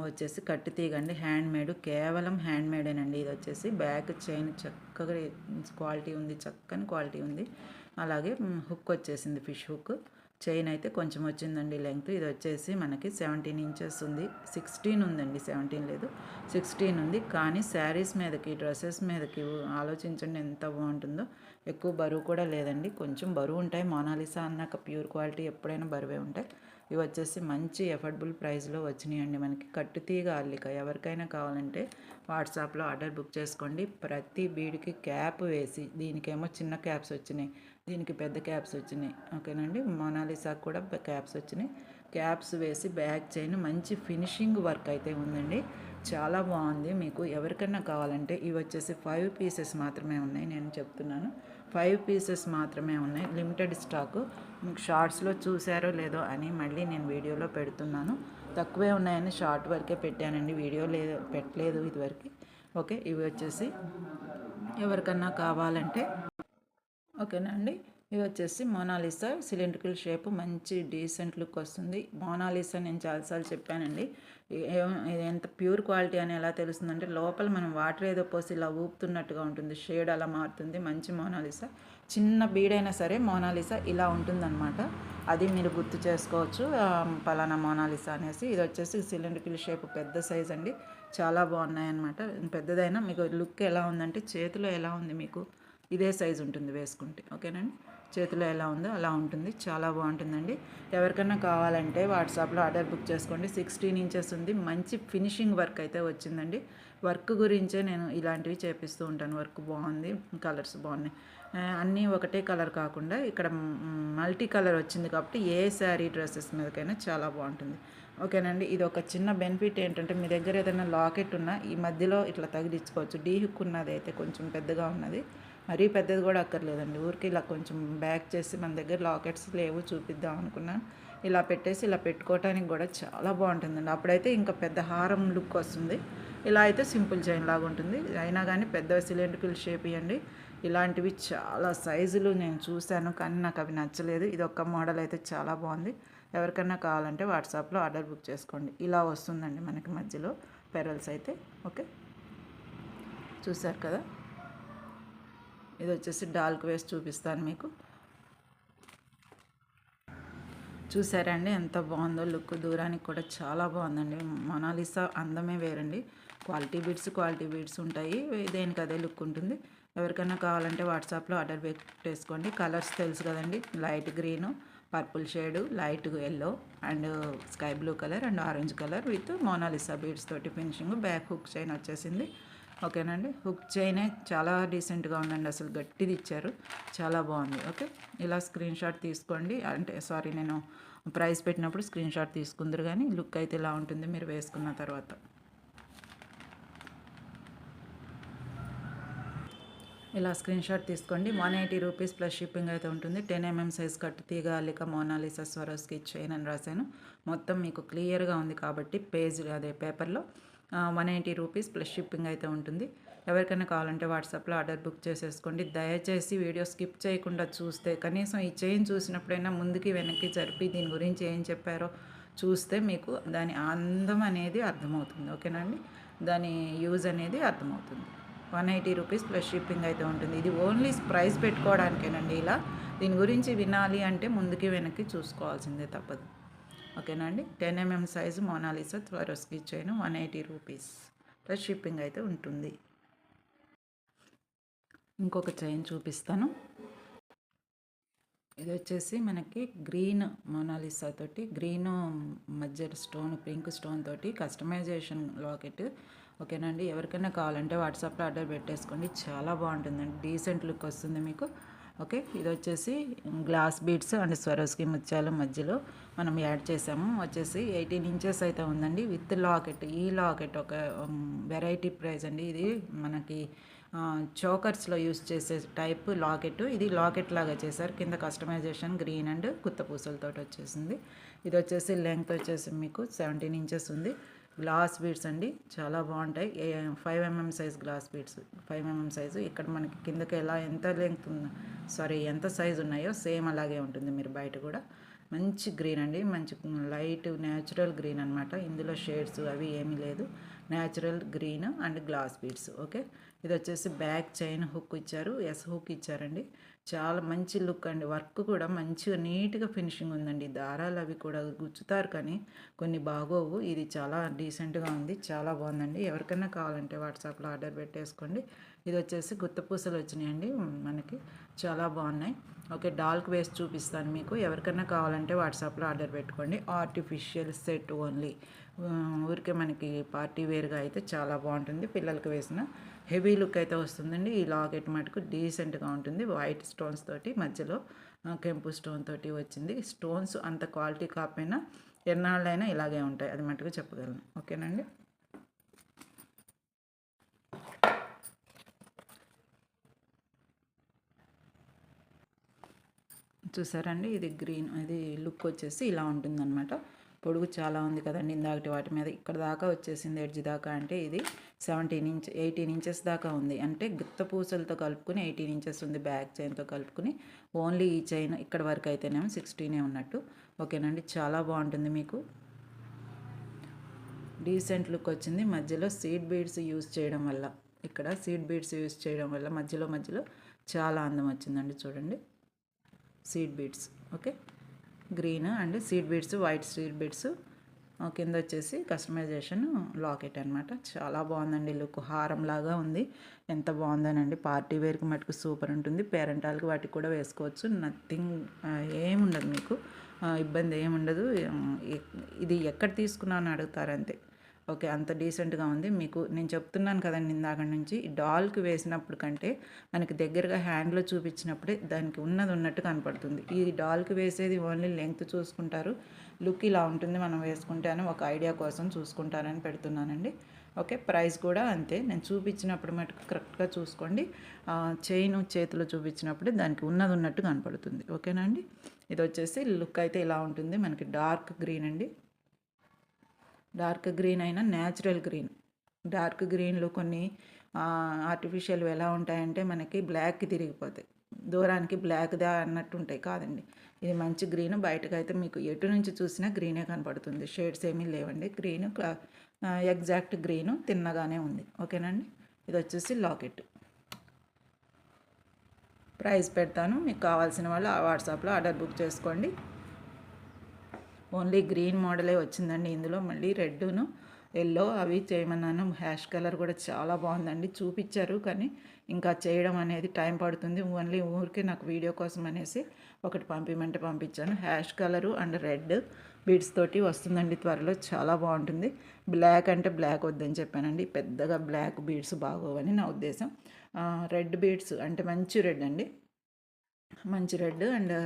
S1: వచ్చేసి కట్టు తీగ అండి. హ్యాండ్ మేడ్, కేవలం హ్యాండ్ మేడేనండి. ఇది వచ్చేసి బ్యాక్ చైన్ చక్కగా క్వాలిటీ ఉంది, చక్కని క్వాలిటీ ఉంది. అలాగే హుక్ వచ్చేసింది, ఫిష్ హుక్. చైన్ అయితే కొంచెం వచ్చిందండి లెంగ్త్. ఇది వచ్చేసి మనకి 17 ఇంచెస్ ఉంది. 16 ఉందండి, 17 లేదు, 16 ఉంది. కానీ శారీస్ మీదకి, డ్రెస్సెస్ మీదకి ఆలోచించండి ఎంత బాగుంటుందో. ఎక్కువ బరువు కూడా లేదండి, కొంచెం బరువు ఉంటాయి. మోనాలిసా అన్నాక ప్యూర్ క్వాలిటీ ఎప్పుడైనా బరువే ఉంటాయి. ఇవి వచ్చేసి మంచి ఎఫర్డబుల్ ప్రైస్లో వచ్చినాయండి మనకి. కట్టుతీగ అల్లిక ఎవరికైనా కావాలంటే వాట్సాప్లో ఆర్డర్ బుక్ చేసుకోండి. ప్రతి బీడ్కి క్యాప్ వేసి, దీనికేమో చిన్న క్యాప్స్ వచ్చినాయి, దీనికి పెద్ద క్యాప్స్ వచ్చినాయి. ఓకేనండి, మోనాలిసాకు కూడా క్యాప్స్ వచ్చినాయి. క్యాప్స్ వేసి బ్యాక్ చైన్ మంచి ఫినిషింగ్ వర్క్ అయితే ఉందండి, చాలా బాగుంది. మీకు ఎవరికైనా కావాలంటే ఇవి వచ్చేసి 5 పీసెస్ మాత్రమే ఉన్నాయి, నేను చెప్తున్నాను. 5 పీసెస్ మాత్రమే ఉన్నాయి, లిమిటెడ్ స్టాకు. మీకు షార్ట్స్లో చూసారో లేదో అని మళ్ళీ నేను వీడియోలో పెడుతున్నాను. తక్కువే ఉన్నాయని షార్ట్ వరకే పెట్టానండి, వీడియో లేదు, పెట్టలేదు ఇదివరకు. ఓకే, ఇవి వచ్చేసి ఎవరికన్నా కావాలంటే ఓకేనా అండి. ఇది వచ్చేసి మోనాలిసా సిలిండ్రికల్ షేప్, మంచి డీసెంట్ లుక్ వస్తుంది. మోనాలిసా నేను చాలాసార్లు చెప్పానండి, ఇది ఎంత ప్యూర్ క్వాలిటీ అని ఎలా తెలుస్తుందంటే లోపల మనం వాటర్ ఏదో పోసి ఇలా ఊపుతున్నట్టుగా ఉంటుంది, షేడ్ అలా మారుతుంది. మంచి మోనాలిసా, చిన్న బీడైనా సరే మోనాలిసా ఇలా ఉంటుందన్నమాట. అది మీరు గుర్తు చేసుకోవచ్చు, పలానా మోనాలిసా అనేసి. ఇది వచ్చేసి సిలిండ్రికల్ షేప్, పెద్ద సైజ్ అండి, చాలా బాగున్నాయి అన్నమాట. పెద్దదైనా మీకు లుక్ ఎలా ఉందంటే చేతిలో ఎలా ఉంది మీకు ఇదే సైజు ఉంటుంది వేసుకుంటే. ఓకేనండి, చేతిలో ఎలా ఉందో అలా ఉంటుంది, చాలా బాగుంటుందండి. ఎవరికైనా కావాలంటే వాట్సాప్లో ఆర్డర్ బుక్ చేసుకోండి. 16 ఇంచెస్ ఉంది, మంచి ఫినిషింగ్ వర్క్ అయితే వచ్చిందండి. వర్క్ గురించే నేను ఇలాంటివి చేపిస్తూ ఉంటాను. వర్క్ బాగుంది, కలర్స్ బాగున్నాయి. అన్నీ ఒకటే కలర్ కాకుండా ఇక్కడ మల్టీ కలర్ వచ్చింది కాబట్టి ఏ శారీ డ్రెస్సెస్ మీదకైనా చాలా బాగుంటుంది. ఓకేనండి, ఇది ఒక చిన్న బెనిఫిట్ ఏంటంటే మీ దగ్గర ఏదైనా లాకెట్ ఉన్నా ఈ మధ్యలో ఇట్లా తగిలించుకోవచ్చు. డీ హుక్ ఉన్నది అయితే కొంచెం పెద్దగా ఉన్నది, మరీ పెద్దది కూడా అక్కర్లేదండి. ఊరికి ఇలా కొంచెం బ్యాక్ చేసి, మన దగ్గర లాకెట్స్ లేవు చూపిద్దాం అనుకున్నాను, ఇలా పెట్టేసి ఇలా పెట్టుకోవడానికి కూడా చాలా బాగుంటుందండి. అప్పుడైతే ఇంకా పెద్ద హారం లుక్ వస్తుంది, ఇలా అయితే సింపుల్ చైన్ లాగా ఉంటుంది. అయినా కానీ పెద్ద సిలిండ్రికల్ షేప్ ఇవ్వండి. ఇలాంటివి చాలా సైజులు నేను చూశాను కానీ నాకు అవి నచ్చలేదు. ఇది ఒక్క మోడల్ అయితే చాలా బాగుంది. ఎవరికైనా కావాలంటే వాట్సాప్లో ఆర్డర్ బుక్ చేసుకోండి. ఇలా వస్తుందండి మనకి మధ్యలో పెరల్స్ అయితే. ఓకే, చూసారు కదా. ఇది వచ్చేసి డాల్క్ వేసి చూపిస్తాను మీకు. చూసారండి ఎంత బాగుందో లుక్, దూరానికి కూడా చాలా బాగుందండి. మోనాలిసా అందమే వేరండి. క్వాలిటీ బీడ్స్ ఉంటాయి, దేనికి అదే లుక్ ఉంటుంది. ఎవరికైనా కావాలంటే వాట్సాప్లో ఆర్డర్ పెట్టేసుకోండి. కలర్స్ తెలుసు కదండి, light green, purple shade, light yellow and sky blue colour and orange colour with Monalisa beads తోటి ఫినిషింగ్. బ్యాక్ హుక్ చైన్ వచ్చేసింది. ఓకేనండి, హుక్ చైనే చాలా డీసెంట్గా ఉందండి, అసలు గట్టిది ఇచ్చారు, చాలా బాగుంది. ఓకే, ఇలా స్క్రీన్ షాట్ తీసుకోండి. అంటే సారీ, నేను ప్రైస్ పెట్టినప్పుడు స్క్రీన్ షాట్ తీసుకుందరు, కానీ లుక్ అయితే ఇలా ఉంటుంది మీరు వేసుకున్న తర్వాత. ఇలా స్క్రీన్ షాట్ తీసుకోండి. 180 రూపీస్ ప్లస్ షిప్పింగ్ అయితే ఉంటుంది. 10 mm సైజ్ కట్టు తీగ అల్లిక మోనాలిసా స్వరోస్కి చైన్ అని రాశాను. మొత్తం మీకు క్లియర్గా ఉంది కాబట్టి అదే పేపర్లో 180 రూపీస్ ప్లస్ షిప్పింగ్ అయితే ఉంటుంది. ఎవరికైనా కావాలంటే వాట్సాప్లో ఆర్డర్ బుక్ చేసేసుకోండి. దయచేసి వీడియో స్కిప్ చేయకుండా చూస్తే, కనీసం ఈ చైన్ చూసినప్పుడైనా ముందుకి వెనక్కి జరిపి దీని గురించి ఏం చెప్పారో చూస్తే మీకు దాని అందం అనేది అర్థమవుతుంది. ఓకేనండి, దాని యూజ్ అనేది అర్థమవుతుంది. 180 రూపీస్ ప్లస్ షిప్పింగ్ అయితే ఉంటుంది. ఇది ఓన్లీ ప్రైస్ పెట్టుకోవడానికేనండి. ఇలా దీని గురించి వినాలి అంటే ముందుకి వెనక్కి చూసుకోవాల్సిందే, తప్పదు. ఓకేనా అండి. 10 mm size Monalisa Swarovski chain 180 rupees plus shipping అయితే ఉంటుంది. ఇంకొక చైన్ చూపిస్తాను. ఇది వచ్చేసి మనకి గ్రీన్ మోనాలిసా తోటి, గ్రీన్ మధ్య స్టోన్, పింక్ స్టోన్ తోటి కస్టమైజేషన్ లాకెట్. ఓకేనండి, ఎవరికైనా కావాలంటే వాట్సాప్లో ఆర్డర్ పెట్టేసుకోండి. చాలా బాగుంటుందండి, డీసెంట్ లుక్ వస్తుంది మీకు. ఓకే, ఇది వచ్చేసి గ్లాస్ బీడ్స్ అండ్ స్వరోస్కి ముత్యాల మధ్యలో మనం యాడ్ చేసాము. వచ్చేసి 18 ఇంచెస్ అయితే ఉందండి విత్ లాకెట్. ఈ లాకెట్ ఒక వెరైటీ ప్రైస్ అండి. ఇది మనకి చోకర్స్లో యూస్ చేసే టైప్ లాకెట్. ఇది లాకెట్ లాగా చేశారు, కింద కస్టమైజేషన్ గ్రీన్ అండ్ గుత్త పూసలతో వచ్చేసింది. ఇది వచ్చేసి లెంగ్త్ వచ్చేసి మీకు 17 ఇంచెస్ ఉంది. గ్లాస్ బీడ్స్ అండి, చాలా బాగుంటాయి. 5 mm size glass beads, 5 mm size. ఇక్కడ మనకి కిందకి ఎంత లెంగ్త్ ఎంత సైజు ఉన్నాయో సేమ్ అలాగే ఉంటుంది. మీరు బయట కూడా మంచి గ్రీన్ అండి, మంచి లైట్ న్యాచురల్ గ్రీన్ అనమాట. ఇందులో షేడ్స్ అవి ఏమీ లేదు, natural green and glass beads. Okay, ఇది వచ్చేసి బ్యాక్ చైన్ హుక్ ఇచ్చారు, హుక్ ఇచ్చారండి. చాలా మంచి లుక్ అండి, వర్క్ కూడా మంచిగా నీట్గా ఫినిషింగ్ ఉందండి. దారాలు అవి కూడా గుచ్చుతారు కానీ కొన్ని బాగోవు. ఇది చాలా డీసెంట్గా ఉంది, చాలా బాగుందండి. ఎవరికైనా కావాలంటే వాట్సాప్లో ఆర్డర్ పెట్టేసుకోండి. ఇది వచ్చేసి గుత్తపూసలు వచ్చినాయండి మనకి, చాలా బాగున్నాయి. ఓకే, డాల్క్ వేసి చూపిస్తాను మీకు. ఎవరికైనా కావాలంటే వాట్సాప్లో ఆర్డర్ పెట్టుకోండి. ఆర్టిఫిషియల్ సెట్ ఓన్లీ, ఊరికే మనకి పార్టీ వేర్గా అయితే చాలా బాగుంటుంది. పిల్లలకి వేసిన హెవీ లుక్ అయితే వస్తుందండి. ఈ లాకెట్ మటుకు డీసెంట్గా ఉంటుంది. వైట్ స్టోన్స్ తోటి మధ్యలో కెంపు స్టోన్ తోటి వచ్చింది. స్టోన్స్ అంత క్వాలిటీ కాకపోయినా ఎన్నాళ్ళైనా ఇలాగే ఉంటాయి, అది మటుకు చెప్పగలను. ఓకేనండి. చూసారండి, ఇది గ్రీన్, ఇది లుక్ వచ్చేసి ఇలా ఉంటుందన్నమాట. పొడుగు చాలా ఉంది కదండి, ఇందాకటి వాటి మీద ఇక్కడ దాకా వచ్చేసింది, ఎడ్జ్ దాకా. అంటే ఇది 18 ఇంచెస్ దాకా ఉంది. అంటే గుత్త పూసలతో కలుపుకుని 18 ఇంచెస్ ఉంది, బ్యాక్ చైన్తో కలుపుకుని. ఓన్లీ ఈ చైన్ ఇక్కడ వరకు అయితేనేమో 16 ఉన్నట్టు. ఓకేనండి, చాలా బాగుంటుంది. మీకు డీసెంట్ లుక్ వచ్చింది. మధ్యలో సీడ్ బీడ్స్ యూస్ చేయడం వల్ల, ఇక్కడ సీడ్ బీడ్స్ యూస్ చేయడం వల్ల మధ్యలో చాలా అందం వచ్చిందండి. చూడండి, seed beads. Okay, green and seed beads, white seed beads. కింద వచ్చేసి కస్టమైజేషన్ లాకెట్ అనమాట. చాలా బాగుందండి, లుక్ హారం లాగా ఉంది. ఎంత బాగుందనండి, పార్టీ వేర్కి మటుకు సూపర్ ఉంటుంది. పేరెంటాలకి వాటికి కూడా వేసుకోవచ్చు. నథింగ్, ఏముండదు మీకు ఇబ్బంది ఏముండదు. ఇది ఎక్కడ తీసుకున్నాను అడుగుతారు అంతే. ఓకే, అంత డీసెంట్గా ఉంది. మీకు నేను చెప్తున్నాను కదండి ఇందాక నుంచి, డాల్కి వేసినప్పుడు కంటే మనకి దగ్గరగా హ్యాండ్లో చూపించినప్పుడే దానికి ఉన్నట్టు కనపడుతుంది. ఈ డాల్కి వేసేది ఓన్లీ లెంగ్త్ చూసుకుంటారు, లుక్ ఇలా ఉంటుంది మనం వేసుకుంటే అని ఒక ఐడియా కోసం చూసుకుంటారని పెడుతున్నానండి. ఓకే, ప్రైస్ కూడా అంతే. నేను చూపించినప్పుడు మటుకు కరెక్ట్గా చూసుకోండి. చైన్ చేతిలో చూపించినప్పుడే దానికి ఉన్నట్టు కనపడుతుంది. ఓకేనా అండి. ఇది వచ్చేసి లుక్ అయితే ఇలా ఉంటుంది. మనకి డార్క్ గ్రీన్ అండి, డార్క్ గ్రీన్ అయినా న్యాచురల్ గ్రీన్. డార్క్ గ్రీన్లో కొన్ని ఆర్టిఫిషియల్ ఎలా ఉంటాయంటే మనకి బ్లాక్కి తిరిగిపోతాయి, దూరానికి బ్లాక్దా అన్నట్టు ఉంటాయి. కాదండి, ఇది మంచి గ్రీన్. బయటకు అయితే మీకు ఎటు నుంచి చూసినా గ్రీనే కనపడుతుంది, షేడ్స్ ఏమీ లేవండి. గ్రీన్ ఎగ్జాక్ట్ గ్రీను, తిన్నగానే ఉంది. ఓకేనండి. ఇది వచ్చేసి లాకెట్. ప్రైస్ పెడతాను, మీకు కావాల్సిన వాళ్ళు వాట్సాప్లో ఆర్డర్ బుక్ చేసుకోండి. ఓన్లీ గ్రీన్ మోడలే వచ్చిందండి ఇందులో. మళ్ళీ రెడ్ను ఎల్లో అవి చేయమన్నాను. హ్యాష్ కలర్ కూడా చాలా బాగుందండి, చూపించారు కానీ ఇంకా చేయడం అనేది టైం పడుతుంది. ఓన్లీ ఊరికే నాకు వీడియో కోసం అనేసి ఒకటి పంపించమంటే పంపించాను. Hash colour and red beads తోటి వస్తుందండి త్వరలో, చాలా బాగుంటుంది. బ్లాక్ అంటే బ్లాక్ వద్దని చెప్పానండి, పెద్దగా బ్లాక్ బీడ్స్ బాగోవని నా ఉద్దేశం. రెడ్ బీడ్స్ అంటే మంచి రెడ్ అండి, మంచి రెడ్. అండ్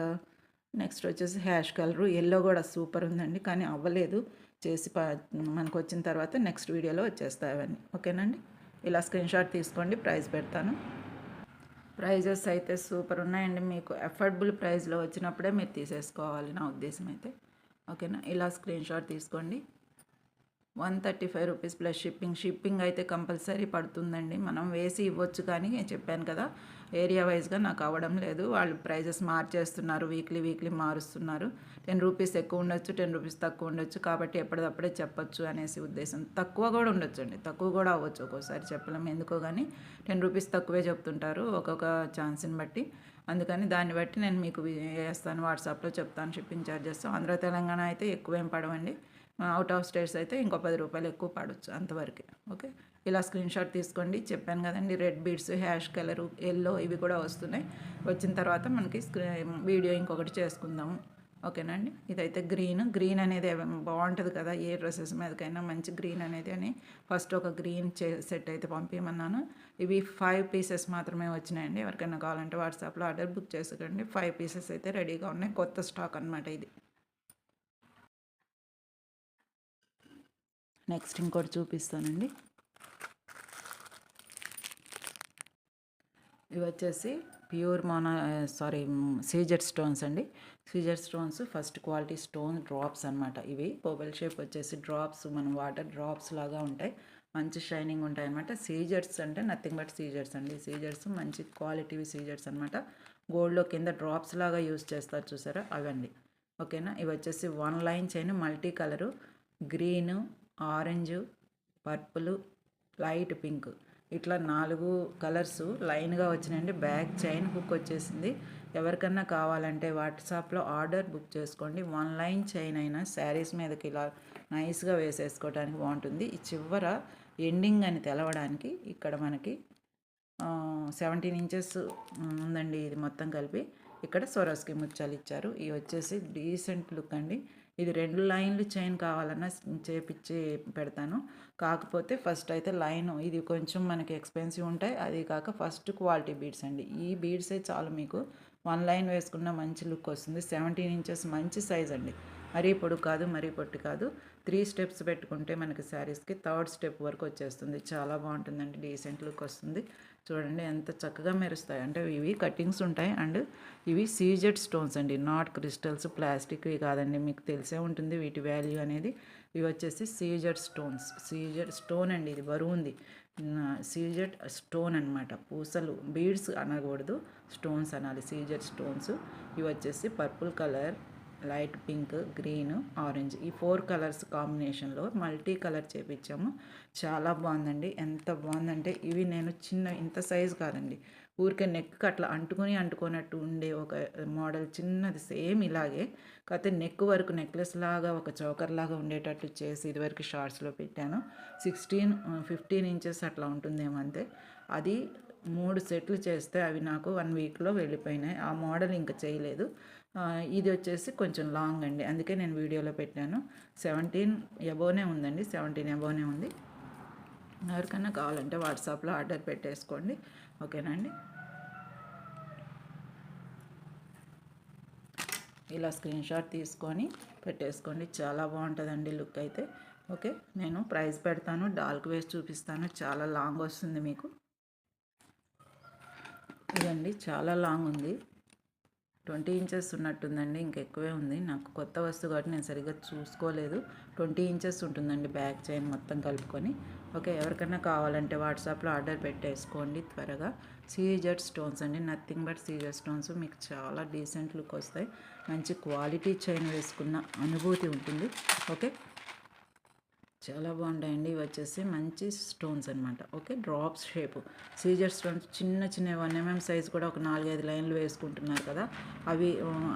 S1: నెక్స్ట్ వచ్చేసి హ్యాష్ కలరు, ఎల్లో కూడా సూపర్ ఉందండి కానీ అవ్వలేదు. చేసి మనకు వచ్చిన తర్వాత నెక్స్ట్ వీడియోలో వచ్చేస్తాయి అవన్నీ. ఓకేనండి. ఇలా స్క్రీన్ షాట్ తీసుకోండి, ప్రైస్ పెడతాను. ప్రైజెస్ అయితే సూపర్ ఉన్నాయండి. మీకు అఫోర్డబుల్ ప్రైస్లో వచ్చినప్పుడే మీరు తీసేసుకోవాలి నా ఉద్దేశం అయితే. ఓకేనా, ఇలా స్క్రీన్ షాట్ తీసుకోండి. 135 రూపీస్ ప్లస్ షిప్పింగ్ అయితే కంపల్సరీ పడుతుందండి. మనం వేసి ఇవ్వచ్చు కానీ చెప్పాను కదా, ఏరియా వైజ్గా నాకు అవ్వడం లేదు. వాళ్ళు ప్రైజెస్ మార్చేస్తున్నారు, వీక్లీ మారుస్తున్నారు. 10 రూపీస్ ఎక్కువ ఉండొచ్చు, 10 రూపీస్ తక్కువ ఉండొచ్చు. కాబట్టి ఎప్పటికప్పుడే చెప్పొచ్చు అనేసి ఉద్దేశం. తక్కువ కూడా ఉండొచ్చు అండి, తక్కువ కూడా అవ్వచ్చు ఒక్కోసారి, చెప్పలేము ఎందుకో కానీ. 10 రూపీస్ తక్కువే చెప్తుంటారు ఒక్కొక్క ఛాన్స్ని బట్టి. అందుకని దాన్ని బట్టి నేను మీకు వేస్తాను, వాట్సాప్లో చెప్తాను షిప్పింగ్ ఛార్జెస్. ఆంధ్ర తెలంగాణ అయితే ఎక్కువేం పడవండి, అవుట్ ఆఫ్ స్టేట్స్ అయితే ఇంకో 10 రూపాయలు ఎక్కువ పడవచ్చు, అంతవరకే. ఓకే, ఇలా స్క్రీన్ షాట్ తీసుకోండి. చెప్పాను కదండి, red beads, hash colour, yellow ఇవి కూడా వస్తున్నాయి. వచ్చిన తర్వాత మనకి వీడియో ఇంకొకటి చేసుకుందాము. ఓకేనండి. ఇదైతే గ్రీన్ అనేది బాగుంటుంది కదా ఏ డ్రెస్సెస్ మీదకైనా, మంచి గ్రీన్ అనేది అని ఫస్ట్ ఒక గ్రీన్ సెట్ అయితే పంపించమన్నాను. ఇవి 5 పీసెస్ మాత్రమే వచ్చినాయండి. ఎవరికైనా కావాలంటే వాట్సాప్లో ఆర్డర్ బుక్ చేసుకోండి. 5 పీసెస్ అయితే రెడీగా ఉన్నాయి, కొత్త స్టాక్ అనమాట ఇది. నెక్స్ట్ ఇంకోటి చూపిస్తానండి. ఇవి వచ్చేసి ప్యూర్ సీజెడ్ స్టోన్స్ అండి. CZ stones first quality stone drops అనమాట. ఇవి ఓవెల్ షేప్ వచ్చేసి డ్రాప్స్, మనం వాటర్ డ్రాప్స్ లాగా ఉంటాయి, మంచి షైనింగ్ ఉంటాయి అనమాట. సీజెడ్స్ అంటే నథింగ్ బట్ సీజెడ్స్ అండి. సీజెడ్స్ మంచి క్వాలిటీ సీజెడ్స్ అనమాట. గోల్డ్లో కింద డ్రాప్స్ లాగా యూస్ చేస్తారు చూసారా, అవండి. ఓకేనా. ఇవి వచ్చేసి 1 line chain, multi colour, green, orange, purple, light pink, ఇట్లా 4 కలర్స్ లైన్గా వచ్చినాయండి. బ్యాక్ చైన్ హుక్ వచ్చేసింది. ఎవరికన్నా కావాలంటే వాట్సాప్లో ఆర్డర్ బుక్ చేసుకోండి. 1 లైన్ చైన్ అయినా శారీస్ మీదకి ఇలా నైస్గా వేసేసుకోవడానికి బాగుంటుంది. ఈ చివర ఎండింగ్ అని తెలవడానికి ఇక్కడ మనకి 17 ఇంచెస్ ఉందండి ఇది మొత్తం కలిపి. ఇక్కడ సొరస్కి ముత్యాలు ఇచ్చారు. ఇవి వచ్చేసి డీసెంట్ లుక్ అండి. ఇది 2 లైన్లు చైన్ కావాలన్నా చేపించి పెడతాను. కాకపోతే ఫస్ట్ అయితే లైన్ ఇది కొంచెం మనకి ఎక్స్పెన్సివ్ ఉంటాయి. అది కాక ఫస్ట్ క్వాలిటీ బీడ్స్ అండి. ఈ బీడ్సే చాలు మీకు 1 లైన్ వేసుకున్న మంచి లుక్ వస్తుంది. 17 ఇంచెస్ మంచి సైజ్ అండి. మరీ పొడుగు కాదు, మరీ పొట్టి కాదు. 3 స్టెప్స్ పెట్టుకుంటే మనకి శారీస్కి 3rd స్టెప్ వరకు వచ్చేస్తుంది. చాలా బాగుంటుందండి, డీసెంట్ లుక్ వస్తుంది. చూడండి ఎంత చక్కగా మెరుస్తాయి అంటే. ఇవి కటింగ్స్ ఉంటాయి అండ్ ఇవి సీజెడ్ స్టోన్స్ అండి, నాట్ క్రిస్టల్స్, ప్లాస్టిక్ కాదండి. మీకు తెలిసే ఉంటుంది వీటి వాల్యూ అనేది. ఇవి వచ్చేసి సీజెడ్ స్టోన్స్. సీజెడ్ స్టోన్ అండి, ఇది బరువు ఉంది. సీజెడ్ స్టోన్ అనమాట. పూసలు, బీడ్స్ అనకూడదు, స్టోన్స్ అనాలి, సీజెడ్ స్టోన్స్. ఇవి వచ్చేసి purple colour, light pink, green, orange, ఈ 4 కలర్స్ కాంబినేషన్లో మల్టీ కలర్ చేపించాము. చాలా బాగుందండి. ఎంత బాగుందంటే ఇవి నేను చిన్న ఇంత సైజు కాదండి, ఊరికే నెక్ అట్లా అంటుకున్నట్టు ఉండే ఒక మోడల్ చిన్నది, సేమ్ ఇలాగే. కాకపోతే నెక్ వరకు నెక్లెస్ లాగా ఒక చౌకర్ లాగా ఉండేటట్టు చేసి ఇదివరకు షార్ట్స్లో పెట్టాను. 15 ఇంచెస్ అట్లా ఉంటుందేమో అంతే. అది 3 సెట్లు చేస్తే అవి నాకు 1 వీక్లో వెళ్ళిపోయినాయి. ఆ మోడల్ ఇంకా చేయలేదు. ఇది వచ్చేసి కొంచెం లాంగ్ అండి, అందుకే నేను వీడియోలో పెట్టాను. 17 అబోనే ఉందండి, 17 అబోనే ఉంది. ఎవరికైనా కావాలంటే వాట్సాప్లో ఆర్డర్ పెట్టేసుకోండి. ఓకేనా అండి. ఇలా స్క్రీన్ షాట్ తీసుకొని పెట్టేసుకోండి. చాలా బాగుంటుందండి లుక్ అయితే. ఓకే, నేను ప్రైస్ పెడతాను, డాల్క్ వేసి చూపిస్తాను. చాలా లాంగ్ వస్తుంది మీకు. ఇదండి చాలా లాంగ్ ఉంది, 20 ఇంచెస్ ఉన్నట్టుందండి, ఇంకెక్కువే ఉంది. నాకు కొత్త వస్తువు కాబట్టి నేను సరిగ్గా చూసుకోలేదు. 20 ఇంచెస్ ఉంటుందండి బ్యాక్ చైన్ మొత్తం కలుపుకొని. ఓకే, ఎవరికైనా కావాలంటే వాట్సాప్లో ఆర్డర్ పెట్టేసుకోండి త్వరగా. సీజెడ్ స్టోన్స్ అండి, నథింగ్ బట్ సీజెడ్ స్టోన్స్. మీకు చాలా డీసెంట్ లుక్ వస్తాయి. మంచి క్వాలిటీ చైన్ వేసుకున్న అనుభూతి ఉంటుంది. ఓకే, చాలా బాగుంటాయండి. ఇవి వచ్చేసి మంచి స్టోన్స్ అనమాట. Okay, drops shape CZ stones, చిన్న 1 mm సైజ్ కూడా ఒక 4-5 లైన్లు వేసుకుంటున్నారు కదా,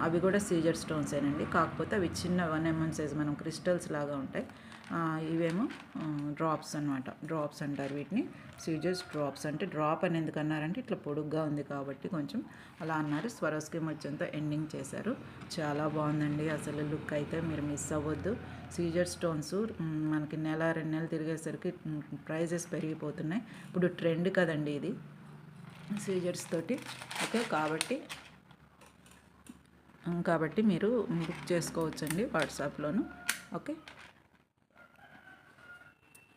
S1: అవి కూడా సీజర్ స్టోన్సేనండి. కాకపోతే అవి చిన్న 1 mm సైజ్, మనం క్రిస్టల్స్ లాగా ఉంటాయి. ఇవేమో డ్రాప్స్ అనమాట. డ్రాప్స్ అంటారు వీటిని. సీజర్స్ డ్రాప్స్ అంటే డ్రాప్ అని ఎందుకు అన్నారంటే ఇట్లా పొడుగ్గా ఉంది కాబట్టి కొంచెం అలా అన్నారు. స్వరస్కి వచ్చేంత ఎండింగ్ చేశారు. చాలా బాగుందండి అసలు లుక్ అయితే, మీరు మిస్ అవ్వద్దు. సీజర్ స్టోన్స్ మనకి 1-2 నెలలు తిరిగేసరికి ప్రైజెస్ పెరిగిపోతున్నాయి. ఇప్పుడు ట్రెండ్ కదండి ఇది సీజర్స్ తోటి. ఓకే, కాబట్టి మీరు బుక్ చేసుకోవచ్చండి వాట్సాప్లోను. ఓకే,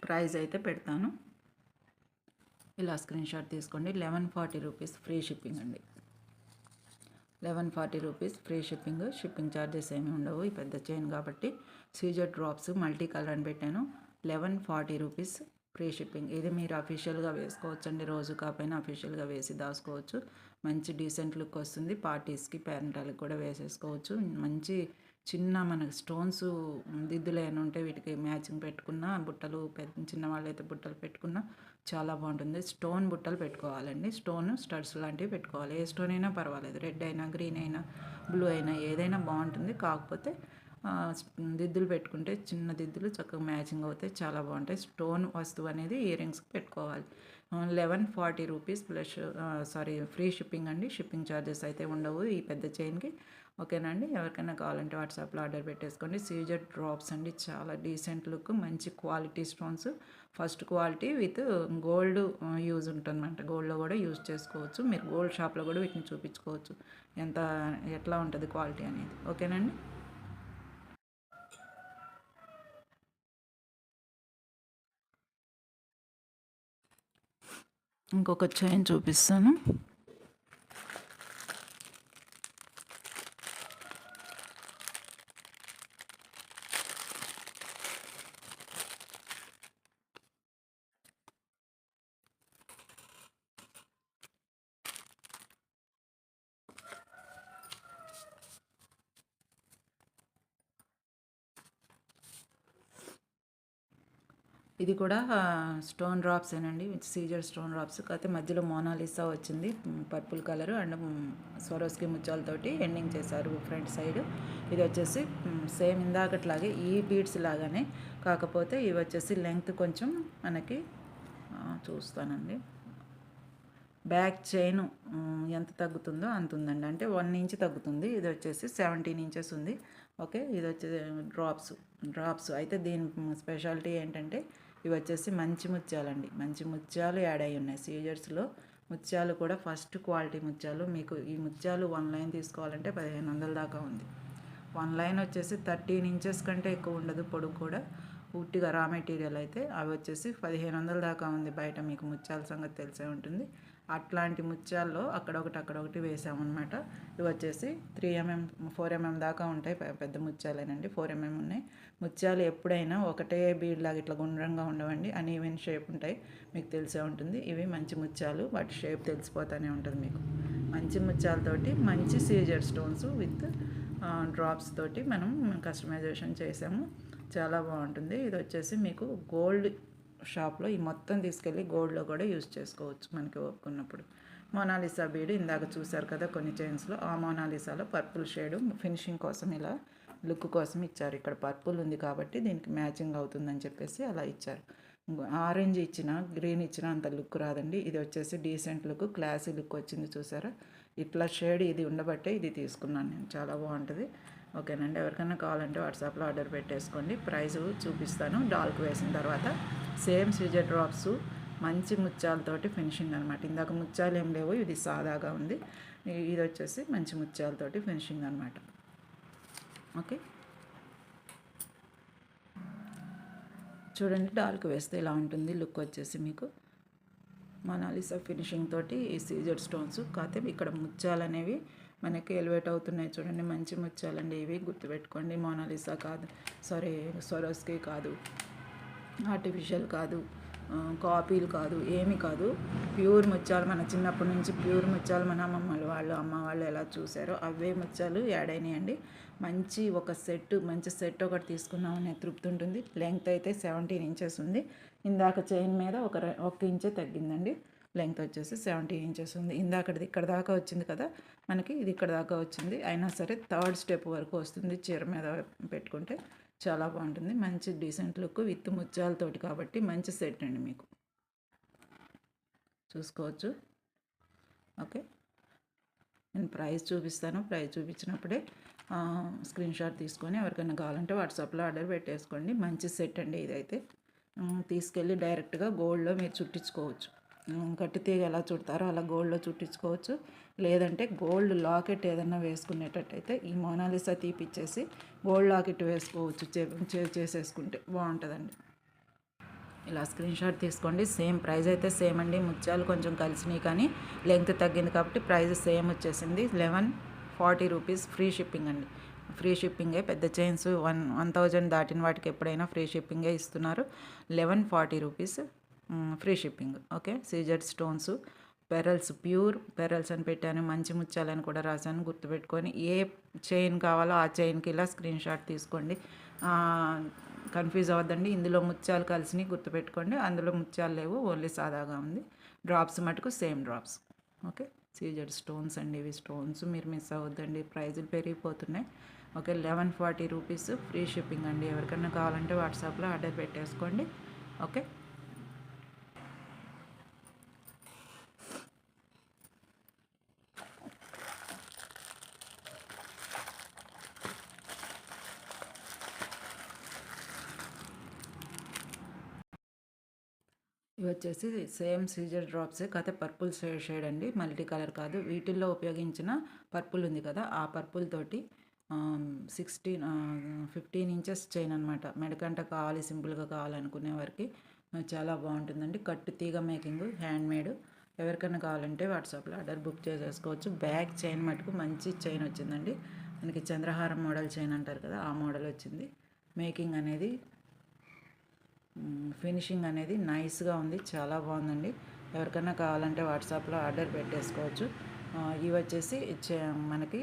S1: ప్రైస్ అయితే పెడతాను, ఇలా స్క్రీన్ షాట్ తీసుకోండి. 1140 రూపీస్ ఫ్రీ షిప్పింగ్ అండి. 1140 rupees free shipping. Shipping charges ఏమి ఉండవు, ఈ పెద్ద చైన్ కాబట్టి. సీజర్ డ్రాప్స్ మల్టీ కలర్ అని పెట్టాను. 1140 రూపీస్ ఫ్రీ షిప్పింగ్. ఇది మీరు అఫీషియల్గా వేసుకోవచ్చు అండి, రోజు కాకపోయినా అఫీషియల్గా వేసి దాచుకోవచ్చు. మంచి డీసెంట్ లుక్ వస్తుంది. పార్టీస్కి, పేరెంటాలకు కూడా వేసేసుకోవచ్చు. మంచి చిన్న మనకు స్టోన్స్ దిద్దులు ఏమైనా ఉంటే వీటికి మ్యాచింగ్ పెట్టుకున్న బుట్టలు, చిన్న వాళ్ళైతే బుట్టలు పెట్టుకున్న చాలా బాగుంటుంది. స్టోన్ బుట్టలు పెట్టుకోవాలండి, స్టోన్ స్టడ్స్ లాంటివి పెట్టుకోవాలి. ఏ స్టోన్ అయినా పర్వాలేదు, రెడ్ అయినా, గ్రీన్ అయినా, బ్లూ అయినా, ఏదైనా బాగుంటుంది. కాకపోతే దిద్దులు పెట్టుకుంటే చిన్న దిద్దులు చక్కగా మ్యాచింగ్ అవుతాయి, చాలా బాగుంటాయి. స్టోన్ వస్తువు అనేది ఇయర్ రింగ్స్కి పెట్టుకోవాలి. 1140 రూపీస్ ప్లస్ ఫ్రీ షిప్పింగ్ అండి. షిప్పింగ్ ఛార్జెస్ అయితే ఉండవు ఈ పెద్ద చైన్కి. ఓకేనా అండి. ఎవరికైనా కావాలంటే వాట్సాప్లో ఆర్డర్ పెట్టేసుకోండి. సీజెడ్ డ్రాప్స్ అండి, చాలా డీసెంట్ లుక్, మంచి quality stones. First quality with gold use ఉంటుందన్నమాట. గోల్డ్లో కూడా యూజ్ చేసుకోవచ్చు. మీరు గోల్డ్ షాప్లో కూడా వీటిని చూపించుకోవచ్చు ఎట్లా ఉంటుంది క్వాలిటీ అనేది. ఓకేనండి. ఇంకొక చైన్ చూపిస్తాను. ఇది కూడా స్టోన్ డ్రాప్సేనండి, సీజర్ స్టోన్ డ్రాప్స్. కాకపోతే మధ్యలో మోనాలిసా వచ్చింది పర్పుల్ కలర్ అండ్ స్వరోస్కి ముత్యాలతోటి ఎండింగ్ చేశారు ఫ్రంట్ సైడ్. ఇది వచ్చేసి సేమ్ ఇందాకట్లాగే ఈ బీడ్స్ లాగానే, కాకపోతే ఇవి వచ్చేసి లెంగ్త్ కొంచెం మనకి చూస్తానండి. బ్యాక్ చైన్ ఎంత తగ్గుతుందో అంత ఉందండి, అంటే 1 ఇంచ్ తగ్గుతుంది. ఇది వచ్చేసి 17 ఇంచెస్ ఉంది. ఓకే, ఇది వచ్చేసి డ్రాప్స్ అయితే దీని స్పెషాలిటీ ఏంటంటే ఇవి వచ్చేసి మంచి ముత్యాలండి, మంచి ముత్యాలు యాడ్ అయి ఉన్నాయి. సీజర్స్లో ముత్యాలు కూడా ఫస్ట్ క్వాలిటీ ముత్యాలు. మీకు ఈ ముత్యాలు 1 లైన్ తీసుకోవాలంటే 1500 దాకా ఉంది. 1 లైన్ వచ్చేసి 13 ఇంచెస్ కంటే ఎక్కువ ఉండదు పొడుగు కూడా. ఉట్టిగా రా మెటీరియల్ అయితే అవి వచ్చేసి 1500 దాకా ఉంది బయట. మీకు ముత్యాల సంగతి తెలిసే ఉంటుంది. అట్లాంటి ముత్యాల్లో అక్కడొకటి వేసామన్నమాట. ఇవి వచ్చేసి 3mm 4mm దాకా ఉంటాయి. పెద్ద ముత్యాలేనండి, 4mm ఉన్నాయి. ముత్యాలు ఎప్పుడైనా ఒకటే బీడ్లాగా ఇట్లా గుండ్రంగా ఉండవండి, అన్ఈవెన్ షేప్ ఉంటాయి, మీకు తెలిసే ఉంటుంది. ఇవి మంచి ముత్యాలు, వాటి షేప్ తెలిసిపోతూనే ఉంటుంది మీకు. మంచి ముత్యాలతోటి మంచి సీజర్ స్టోన్స్ విత్ డ్రాప్స్ తోటి మనం కస్టమైజేషన్ చేసాము. చాలా బాగుంటుంది. ఇది వచ్చేసి మీకు గోల్డ్ షాప్లో ఈ మొత్తం తీసుకెళ్ళి గోల్డ్లో కూడా యూజ్ చేసుకోవచ్చు మనకి ఒప్పుకున్నప్పుడు. మోనాలిసా బీడ్ ఇందాక చూసారు కదా కొన్ని చైన్స్లో, ఆ మోనాలిసాలో పర్పుల్ షేడు ఫినిషింగ్ కోసం ఇలా లుక్ కోసం ఇచ్చారు. ఇక్కడ పర్పుల్ ఉంది కాబట్టి దీనికి మ్యాచింగ్ అవుతుందని చెప్పేసి అలా ఇచ్చారు. ఆరెంజ్ ఇచ్చినా గ్రీన్ ఇచ్చినా అంత లుక్ రాదండి. ఇది వచ్చేసి డీసెంట్ లుక్, క్లాసీ లుక్ వచ్చింది చూసారా. ఇట్లా షేడ్ ఇది ఉండబట్టే ఇది తీసుకున్నాను నేను, చాలా బాగుంటుంది. ఓకేనండి, ఎవరికైనా కావాలంటే వాట్సాప్లో ఆర్డర్ పెట్టేసుకోండి. ప్రైస్ చూపిస్తాను డాల్కి వేసిన తర్వాత. సేమ్ సీజర్ డ్రాప్స్ మంచి ముత్యాలతోటి ఫినిషింగ్ అనమాట. ఇందాక ముత్యాలు ఏం లేవు, ఇది సాదాగా ఉంది. ఇది వచ్చేసి మంచి ముత్యాలతోటి ఫినిషింగ్ అనమాట. ఓకే, చూడండి డాల్కి వేస్తే ఇలా ఉంటుంది లుక్ వచ్చేసి మీకు. మోనాలిసా ఫినిషింగ్ తోటి ఈ సీజర్ స్టోన్స్. కాకపోతే ఇక్కడ ముత్యాలు అనేవి మనకి ఎలివేట్ అవుతున్నాయి చూడండి, మంచి ముత్యాలండి ఇవి, గుర్తుపెట్టుకోండి. మోనాలిసా కాదు, స్వరోస్కి కాదు, ఆర్టిఫిషియల్ కాదు, కాపీలు కాదు, ఏమి కాదు, ప్యూర్ ముత్యాలు. మన చిన్నప్పటి నుంచి ప్యూర్ ముత్యాలు మన అమ్మ వాళ్ళు ఎలా చూసారో అవే ముత్యాలు యాడ్ అయినాయండి. మంచి మంచి సెట్ ఒకటి తీసుకున్నామనే తృప్తి ఉంటుంది. లెంగ్త్ అయితే 17 ఇంచెస్ ఉంది. ఇందాక చైన్ మీద 1 ఇంచే తగ్గిందండి. లెంగ్త్ వచ్చేసి 17 ఇంచెస్ ఉంది. ఇందాకది ఇక్కడ దాకా వచ్చింది కదా మనకి, ఇది ఇక్కడ దాకా వచ్చింది. అయినా సరే 3rd స్టెప్ వరకు వస్తుంది చీర మీద పెట్టుకుంటే, చాలా బాగుంటుంది. మంచి డీసెంట్ లుక్ విత్ ముత్యాలతోటి కాబట్టి మంచి సెట్ అండి మీకు, చూసుకోవచ్చు. ఓకే, నేను ప్రైస్ చూపిస్తాను. ప్రైస్ చూపించినప్పుడే స్క్రీన్ షాట్ తీసుకొని ఎవరికైనా కావాలంటే వాట్సాప్లో ఆర్డర్ పెట్టేసుకోండి. మంచి సెట్ అండి ఇదైతే. తీసుకెళ్ళి డైరెక్ట్గా గోల్డ్లో మీరు చుట్టించుకోవచ్చు. కట్టి తీగ ఎలా చుడతారో అలా గోల్డ్లో చుట్టించుకోవచ్చు. లేదంటే గోల్డ్ లాకెట్ ఏదన్నా వేసుకునేటట్టయితే ఈ మోనాలిసా తీపిచ్చేసి గోల్డ్ లాకెట్ వేసుకోవచ్చు, చేసేసుకుంటే బాగుంటుందండి. ఇలా స్క్రీన్ షాట్ తీసుకోండి. సేమ్ ప్రైస్ అయితే సేమ్ అండి. ముత్యాలు కొంచెం కలిసినాయి కానీ లెంగ్త్ తగ్గింది కాబట్టి ప్రైస్ సేమ్ వచ్చేసింది. 1140 రూపీస్. ఫ్రీ షిప్పింగ్ అండి, ఫ్రీ షిప్పింగే. పెద్ద చైన్స్ 1000 దాటిన వాటికి ఎప్పుడైనా ఫ్రీ షిప్పింగే ఇస్తున్నారు. 1140 rupees free shipping. Okay, CZ stones, pearls, pure pearls అని పెట్టాను, మంచి ముత్యాలని కూడా రాశాను, గుర్తుపెట్టుకొని. ఏ చైన్ కావాలో ఆ చైన్కి ఇలా స్క్రీన్ షాట్ తీసుకోండి. కన్ఫ్యూజ్ అవ్వద్దండి, ఇందులో ముత్యాలు కలిసినవి గుర్తుపెట్టుకోండి, అందులో ముత్యాలు లేవు, ఓన్లీ సాదాగా ఉంది. డ్రాప్స్ మటుకు same drops. Okay, CZ stones అండి ఇవి. స్టోన్స్ మీరు మిస్ అవ్వద్దండి, ప్రైజులు పెరిగిపోతున్నాయి. ఓకే, 1140 రూపీస్ ఫ్రీ షిప్పింగ్ అండి. ఎవరికైనా కావాలంటే వాట్సాప్లో ఆర్డర్ పెట్టేసుకోండి. ఓకే, ఇవి వచ్చేసి సేమ్ సీజర్ డ్రాప్సే, కాకపోతే పర్పుల్ షేడ్ అండి, మల్టీ కలర్ కాదు. వీటిల్లో ఉపయోగించిన పర్పుల్ ఉంది కదా, ఆ పర్పుల్ తోటి 15 ఇంచెస్ చైన్ అనమాట. మెడకంట కావాలి, సింపుల్గా కావాలనుకునే వారికి చాలా బాగుంటుందండి. కట్టు తీగ మేకింగ్, హ్యాండ్ మేడ్. ఎవరికైనా కావాలంటే వాట్సాప్లో ఆర్డర్ బుక్ చేసేసుకోవచ్చు. బ్యాక్ చైన్ మటుకు మంచి చైన్ వచ్చిందండి. మనకి చంద్రహారం మోడల్ చైన్ అంటారు కదా, ఆ మోడల్ వచ్చింది. మేకింగ్ అనేది, ఫినిషింగ్ అనేది నైస్గా ఉంది, చాలా బాగుందండి. ఎవరికైనా కావాలంటే వాట్సాప్లో ఆర్డర్ పెట్టేసుకోవచ్చు. ఇవి వచ్చేసి మనకి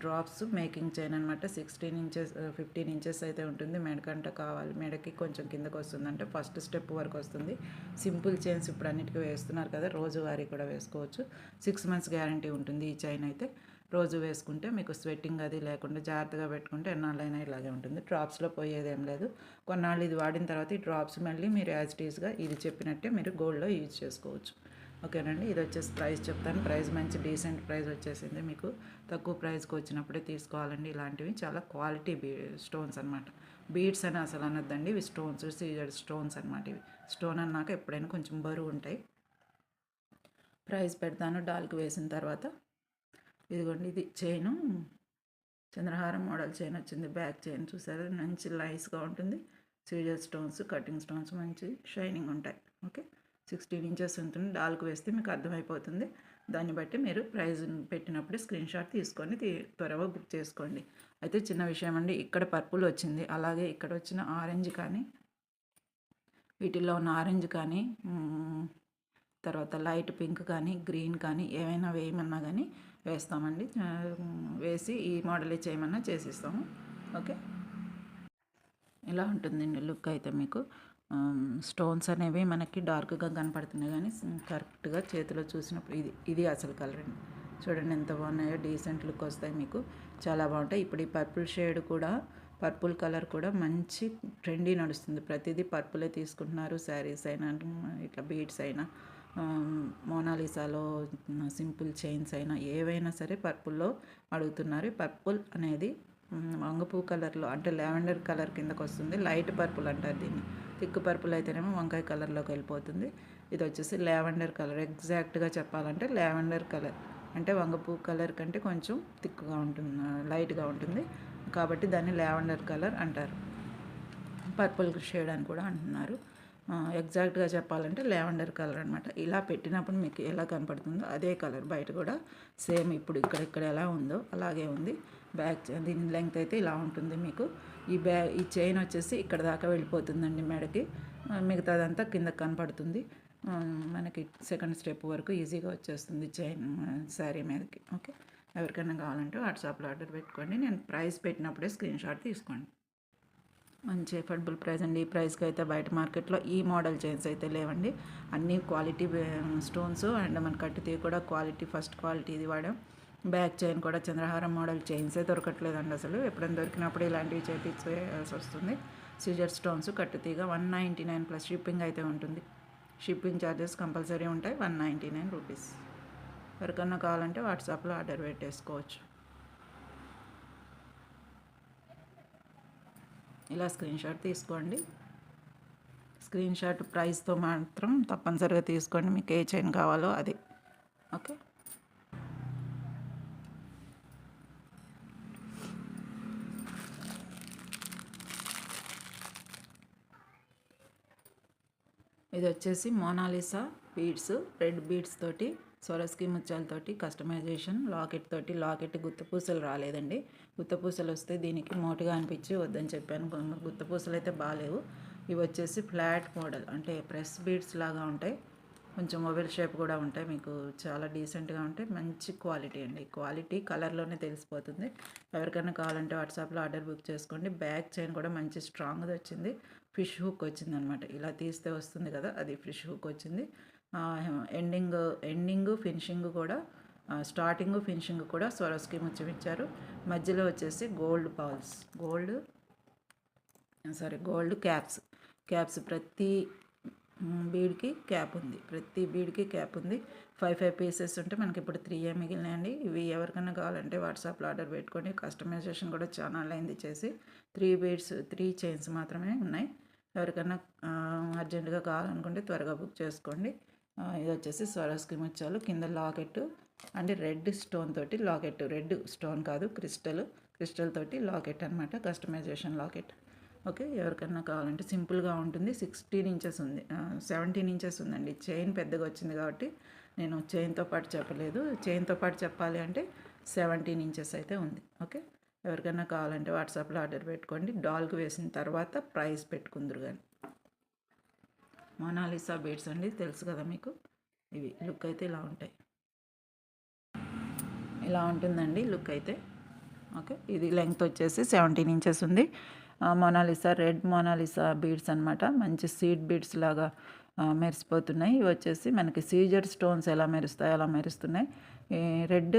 S1: డ్రాప్స్ మేకింగ్ చైన్ అనమాట. 16 ఇంచెస్ 15 ఇంచెస్ అయితే ఉంటుంది. మెడకంట కావాలి, మెడకి కొంచెం కిందకు వస్తుందంటే ఫస్ట్ స్టెప్ వరకు వస్తుంది. సింపుల్ చైన్స్ ఇప్పుడు అన్నిటికీ వేస్తున్నారు కదా, రోజువారీ కూడా వేసుకోవచ్చు. 6 మంత్స్ గ్యారంటీ ఉంటుంది ఈ చైన్ అయితే. రోజు వేసుకుంటే మీకు స్వెట్టింగ్ అది లేకుండా జాగ్రత్తగా పెట్టుకుంటే ఎన్నాళ్ళైనా ఇలాగే ఉంటుంది. డ్రాప్స్లో పోయేదేం లేదు. కొన్నాళ్ళు ఇది వాడిన తర్వాత ఈ డ్రాప్స్ మళ్ళీ మీరు యాజ్ ఇట్ ఈస్గా ఇది చెప్పినట్టే మీరు గోల్డ్లో యూజ్ చేసుకోవచ్చు. ఓకేనండి. ఇది వచ్చేసి ప్రైస్ చెప్తాను. ప్రైస్ మంచి డీసెంట్ ప్రైస్ వచ్చేసింది. మీకు తక్కువ ప్రైస్కి వచ్చినప్పుడే తీసుకోవాలండి. ఇలాంటివి చాలా క్వాలిటీ స్టోన్స్ అనమాట. బీడ్స్ అని అసలు అనొద్దండి, ఇవి స్టోన్స్, సీజర్ స్టోన్స్ అనమాట. ఇవి స్టోన్ అన్నాక ఎప్పుడైనా కొంచెం బరువు ఉంటాయి. ప్రైస్ పెడతాను డాల్కి వేసిన తర్వాత. ఇదిగోండి, ఇది చైను చంద్రహారం మోడల్ చైన్ వచ్చింది. బ్యాక్ చైన్ చూసారా, మంచి లైస్గా ఉంటుంది. సీజర్ స్టోన్స్, కటింగ్ స్టోన్స్ మంచి షైనింగ్ ఉంటాయి. ఓకే, 16 ఇంచెస్ ఉంటుంది. డాల్కి వేస్తే మీకు అర్థమైపోతుంది. దాన్ని బట్టి మీరు ప్రైజ్ పెట్టినప్పుడు స్క్రీన్ షాట్ తీసుకొని త్వరగా బుక్ చేసుకోండి. అయితే చిన్న విషయం అండి, ఇక్కడ పర్పుల్ వచ్చింది, అలాగే ఇక్కడ వచ్చిన ఆరెంజ్ కానీ, వీటిల్లో ఉన్న ఆరెంజ్ కానీ, తర్వాత లైట్ పింక్ కానీ, గ్రీన్ కానీ ఏమైనా వేయమన్నా కానీ వేస్తామండి. వేసి ఈ మోడల్ చేయమన్నా చేసిస్తాము. ఓకే, ఇలా ఉంటుందండి లుక్ అయితే. మీకు స్టోన్స్ అనేవి మనకి డార్క్గా కనపడుతున్నాయి, కానీ కరెక్ట్గా చేతిలో చూసినప్పుడు ఇది అసలు కలర్ అండి. చూడండి ఎంత బాగున్నాయో, డీసెంట్ లుక్ వస్తాయి మీకు, చాలా బాగుంటాయి. ఇప్పుడు ఈ పర్పుల్ కలర్ కూడా మంచి ట్రెండీ నడుస్తుంది. ప్రతిదీ పర్పులే తీసుకుంటున్నారు. శారీస్ అయినా, ఇట్లా బీడ్స్ అయినా, మోనాలిసాలో సింపుల్ చైన్స్ అయినా, ఏవైనా సరే పర్పుల్లో అడుగుతున్నారు. పర్పుల్ అనేది వంగపూ కలర్లో, అంటే లావెండర్ కలర్ కిందకు వస్తుంది. లైట్ పర్పుల్ అంటారు దీన్ని. థిక్ పర్పుల్ అయితేనేమో వంకాయ కలర్లోకి వెళ్ళిపోతుంది. ఇది వచ్చేసి లావెండర్ కలర్. ఎగ్జాక్ట్గా చెప్పాలంటే లావెండర్ కలర్ అంటే వంగపూ కలర్ కంటే కొంచెం థిక్గా ఉంటుంది, లైట్గా ఉంటుంది, కాబట్టి దాన్ని లావెండర్ కలర్ అంటారు. పర్పుల్ షేడ్ అని కూడా అంటున్నారు. ఎగ్జాక్ట్గా చెప్పాలంటే లావెండర్ కలర్ అనమాట. ఇలా పెట్టినప్పుడు మీకు ఎలా కనపడుతుందో అదే కలర్ బయట కూడా సేమ్ ఇప్పుడు ఇక్కడ ఎలా ఉందో అలాగే ఉంది. దీని లెంగ్త్ అయితే ఇలా ఉంటుంది. మీకు ఈ చైన్ వచ్చేసి ఇక్కడ దాకా వెళ్ళిపోతుందండి మెడకి, మిగతాదంతా కింద కనపడుతుంది. మనకి సెకండ్ స్టెప్ వరకు ఈజీగా వచ్చేస్తుంది చైన్ శారీ మీదకి. ఓకే, ఎవరికైనా కావాలంటే వాట్సాప్లో ఆర్డర్ పెట్టుకోండి. నేను ప్రైస్ పెట్టినప్పుడే స్క్రీన్ షాట్ తీసుకోండి. మంచి ఎఫర్డబుల్ ప్రైస్ అండి. ఈ ప్రైస్కి అయితే బయట మార్కెట్లో ఈ మోడల్ చైన్స్ అయితే లేవండి. అన్నీ క్వాలిటీ స్టోన్స్, అండ్ మన కట్టితే కూడా ఫస్ట్ క్వాలిటీ ఇది వాడాం. బ్యాక్ చైన్ కూడా చంద్రహారం మోడల్ చైన్సే దొరకట్లేదండి అసలు. ఎప్పుడైనా దొరికినప్పుడు ఇలాంటివి చేయించాల్సి వస్తుంది. సీజర్ స్టోన్స్ కట్టుతీగా 199 ప్లస్ షిప్పింగ్ అయితే ఉంటుంది. షిప్పింగ్ ఛార్జెస్ కంపల్సరీ ఉంటాయి, 199 రూపీస్. ఎవరికన్నా కావాలంటే వాట్సాప్లో ఆర్డర్ పెట్టేసుకోవచ్చు. ఇలా స్క్రీన్ షాట్ తీసుకోండి. స్క్రీన్ షాట్ ప్రైస్తో మాత్రం తప్పనిసరిగా తీసుకోండి, మీకు ఏ చైన్ కావాలో అది. ఓకే, ఇది వచ్చేసి మోనాలిసా బీడ్స్, రెడ్ బీడ్స్ తోటి, స్వరస్కి ముత్యాలతోటి కస్టమైజేషన్, లాకెట్ గుత్తపూసలు రాలేదండి. గుత్తపూసలు వస్తే దీనికి మోటుగా అనిపించి వద్దని చెప్పాను. గుత్తపూసలు అయితే బాగాలేవు. ఇవి వచ్చేసి ఫ్లాట్ మోడల్, అంటే ప్రెస్ బీడ్స్ లాగా ఉంటాయి, కొంచెం ఓవెల్ షేప్ కూడా ఉంటాయి. మీకు చాలా డీసెంట్గా ఉంటాయి, మంచి క్వాలిటీ అండి. క్వాలిటీ కలర్లోనే తెలిసిపోతుంది. ఎవరికైనా కావాలంటే వాట్సాప్లో ఆర్డర్ బుక్ చేసుకోండి. బ్యాక్ చైన్ కూడా మంచి స్ట్రాంగ్ది వచ్చింది. ఫిష్ హుక్ వచ్చిందనమాట. ఇలా తీస్తే వస్తుంది కదా, అది ఫిష్ హుక్ వచ్చింది. ఎండింగ్ ఫినిషింగ్ కూడా, స్టార్టింగ్ ఫినిషింగ్ కూడా స్వరస్కి ముత్యం ఇచ్చారు. మధ్యలో వచ్చేసి గోల్డ్ క్యాప్స్ ప్రతి బీడ్కి క్యాప్ ఉంది. 5 పీసెస్ ఉంటే మనకి ఇప్పుడు 3 మిగిలినాయండి. ఇవి ఎవరికైనా కావాలంటే వాట్సాప్లో ఆర్డర్ పెట్టుకొని, కస్టమైజేషన్ కూడా చాలా అయింది చేసి. 3 చైన్స్ మాత్రమే ఉన్నాయి. ఎవరికైనా అర్జెంటుగా కావాలనుకుంటే త్వరగా బుక్ చేసుకోండి. ఇది వచ్చేసి స్వరస్కి ముత్యాలు, కింద లాకెట్ అంటే రెడ్ స్టోన్ తోటి లాకెట్, రెడ్ స్టోన్ కాదు, క్రిస్టల్ తోటి లాకెట్ అనమాట, కస్టమైజేషన్ లాకెట్. ఓకే, ఎవరికైనా కావాలంటే సింపుల్గా ఉంటుంది. 16 ఇంచెస్ ఉంది, 17 ఇంచెస్ ఉందండి. చైన్ పెద్దగా వచ్చింది కాబట్టి నేను చైన్తో పాటు చెప్పలేదు. చైన్తో పాటు చెప్పాలి అంటే 17 ఇంచెస్ అయితే ఉంది. ఓకే, ఎవరికైనా కావాలంటే వాట్సాప్లో ఆర్డర్ పెట్టుకోండి. డాల్కి వేసిన తర్వాత ప్రైస్ పెట్టుకుందరు కానీ. మోనాలిసా బీడ్స్ అండి, తెలుసు కదా మీకు. ఇవి లుక్ అయితే ఇలా ఉంటాయి. ఇలా ఉంటుందండి లుక్ అయితే. ఓకే, ఇది లెంగ్త్ వచ్చేసి 17 ఇంచెస్ ఉంది. మొనాలిసా రెడ్ మొనాలిసా బీడ్స్ అనమాట. మంచి సీడ్ బీడ్స్ లాగా మెరిసిపోతున్నాయి. ఇవి వచ్చేసి మనకి సీజర్ స్టోన్స్ ఎలా మెరుస్తాయో అలా మెరుస్తున్నాయి. Red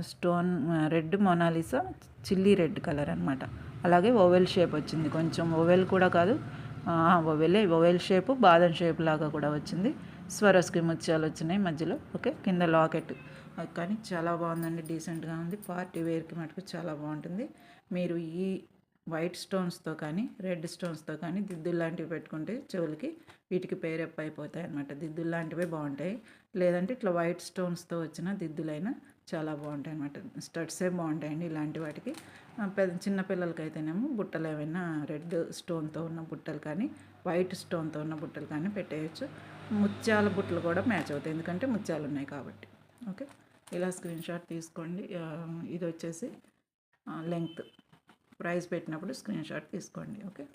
S1: stone red Mona Lisa chilli red colour అనమాట. అలాగే ఓవెల్ షేప్ వచ్చింది, కొంచెం ఓవెల్ కూడా కాదు, ఓవెల్ షేపు బాదం షేప్ లాగా కూడా వచ్చింది. స్వరస్కి ముత్యాలు వచ్చినాయి మధ్యలో. ఓకే, కింద లాకెట్. కానీ చాలా బాగుందండి, డీసెంట్గా ఉంది. పార్టీ వేర్కి మటుకు చాలా బాగుంటుంది. మీరు ఈ వైట్ స్టోన్స్తో కానీ రెడ్ స్టోన్స్తో కానీ దిద్దులు లాంటివి పెట్టుకుంటే చెవులకి వీటికి పేరెప్ అయిపోతాయి అనమాట. దిద్దులు లాంటివే బాగుంటాయి. లేదంటే ఇట్లా వైట్ స్టోన్స్తో వచ్చిన దిద్దులైనా చాలా బాగుంటాయి అనమాట. స్టడ్సే బాగుంటాయండి ఇలాంటి వాటికి. చిన్న పిల్లలకైతేనేమో బుట్టలు ఏమైనా రెడ్ స్టోన్తో ఉన్న బుట్టలు కానీ వైట్ స్టోన్తో ఉన్న బుట్టలు కానీ పెట్టేయచ్చు. ముత్యాల బుట్టలు కూడా మ్యాచ్ అవుతాయి, ఎందుకంటే ముత్యాలు ఉన్నాయి కాబట్టి. ఓకే, ఇలా స్క్రీన్ షాట్ తీసుకోండి. ఇది వచ్చేసి లెంగ్త్. ప్రైస్ పెట్టినప్పుడు స్క్రీన్ షాట్ తీసుకోండి. ఓకే,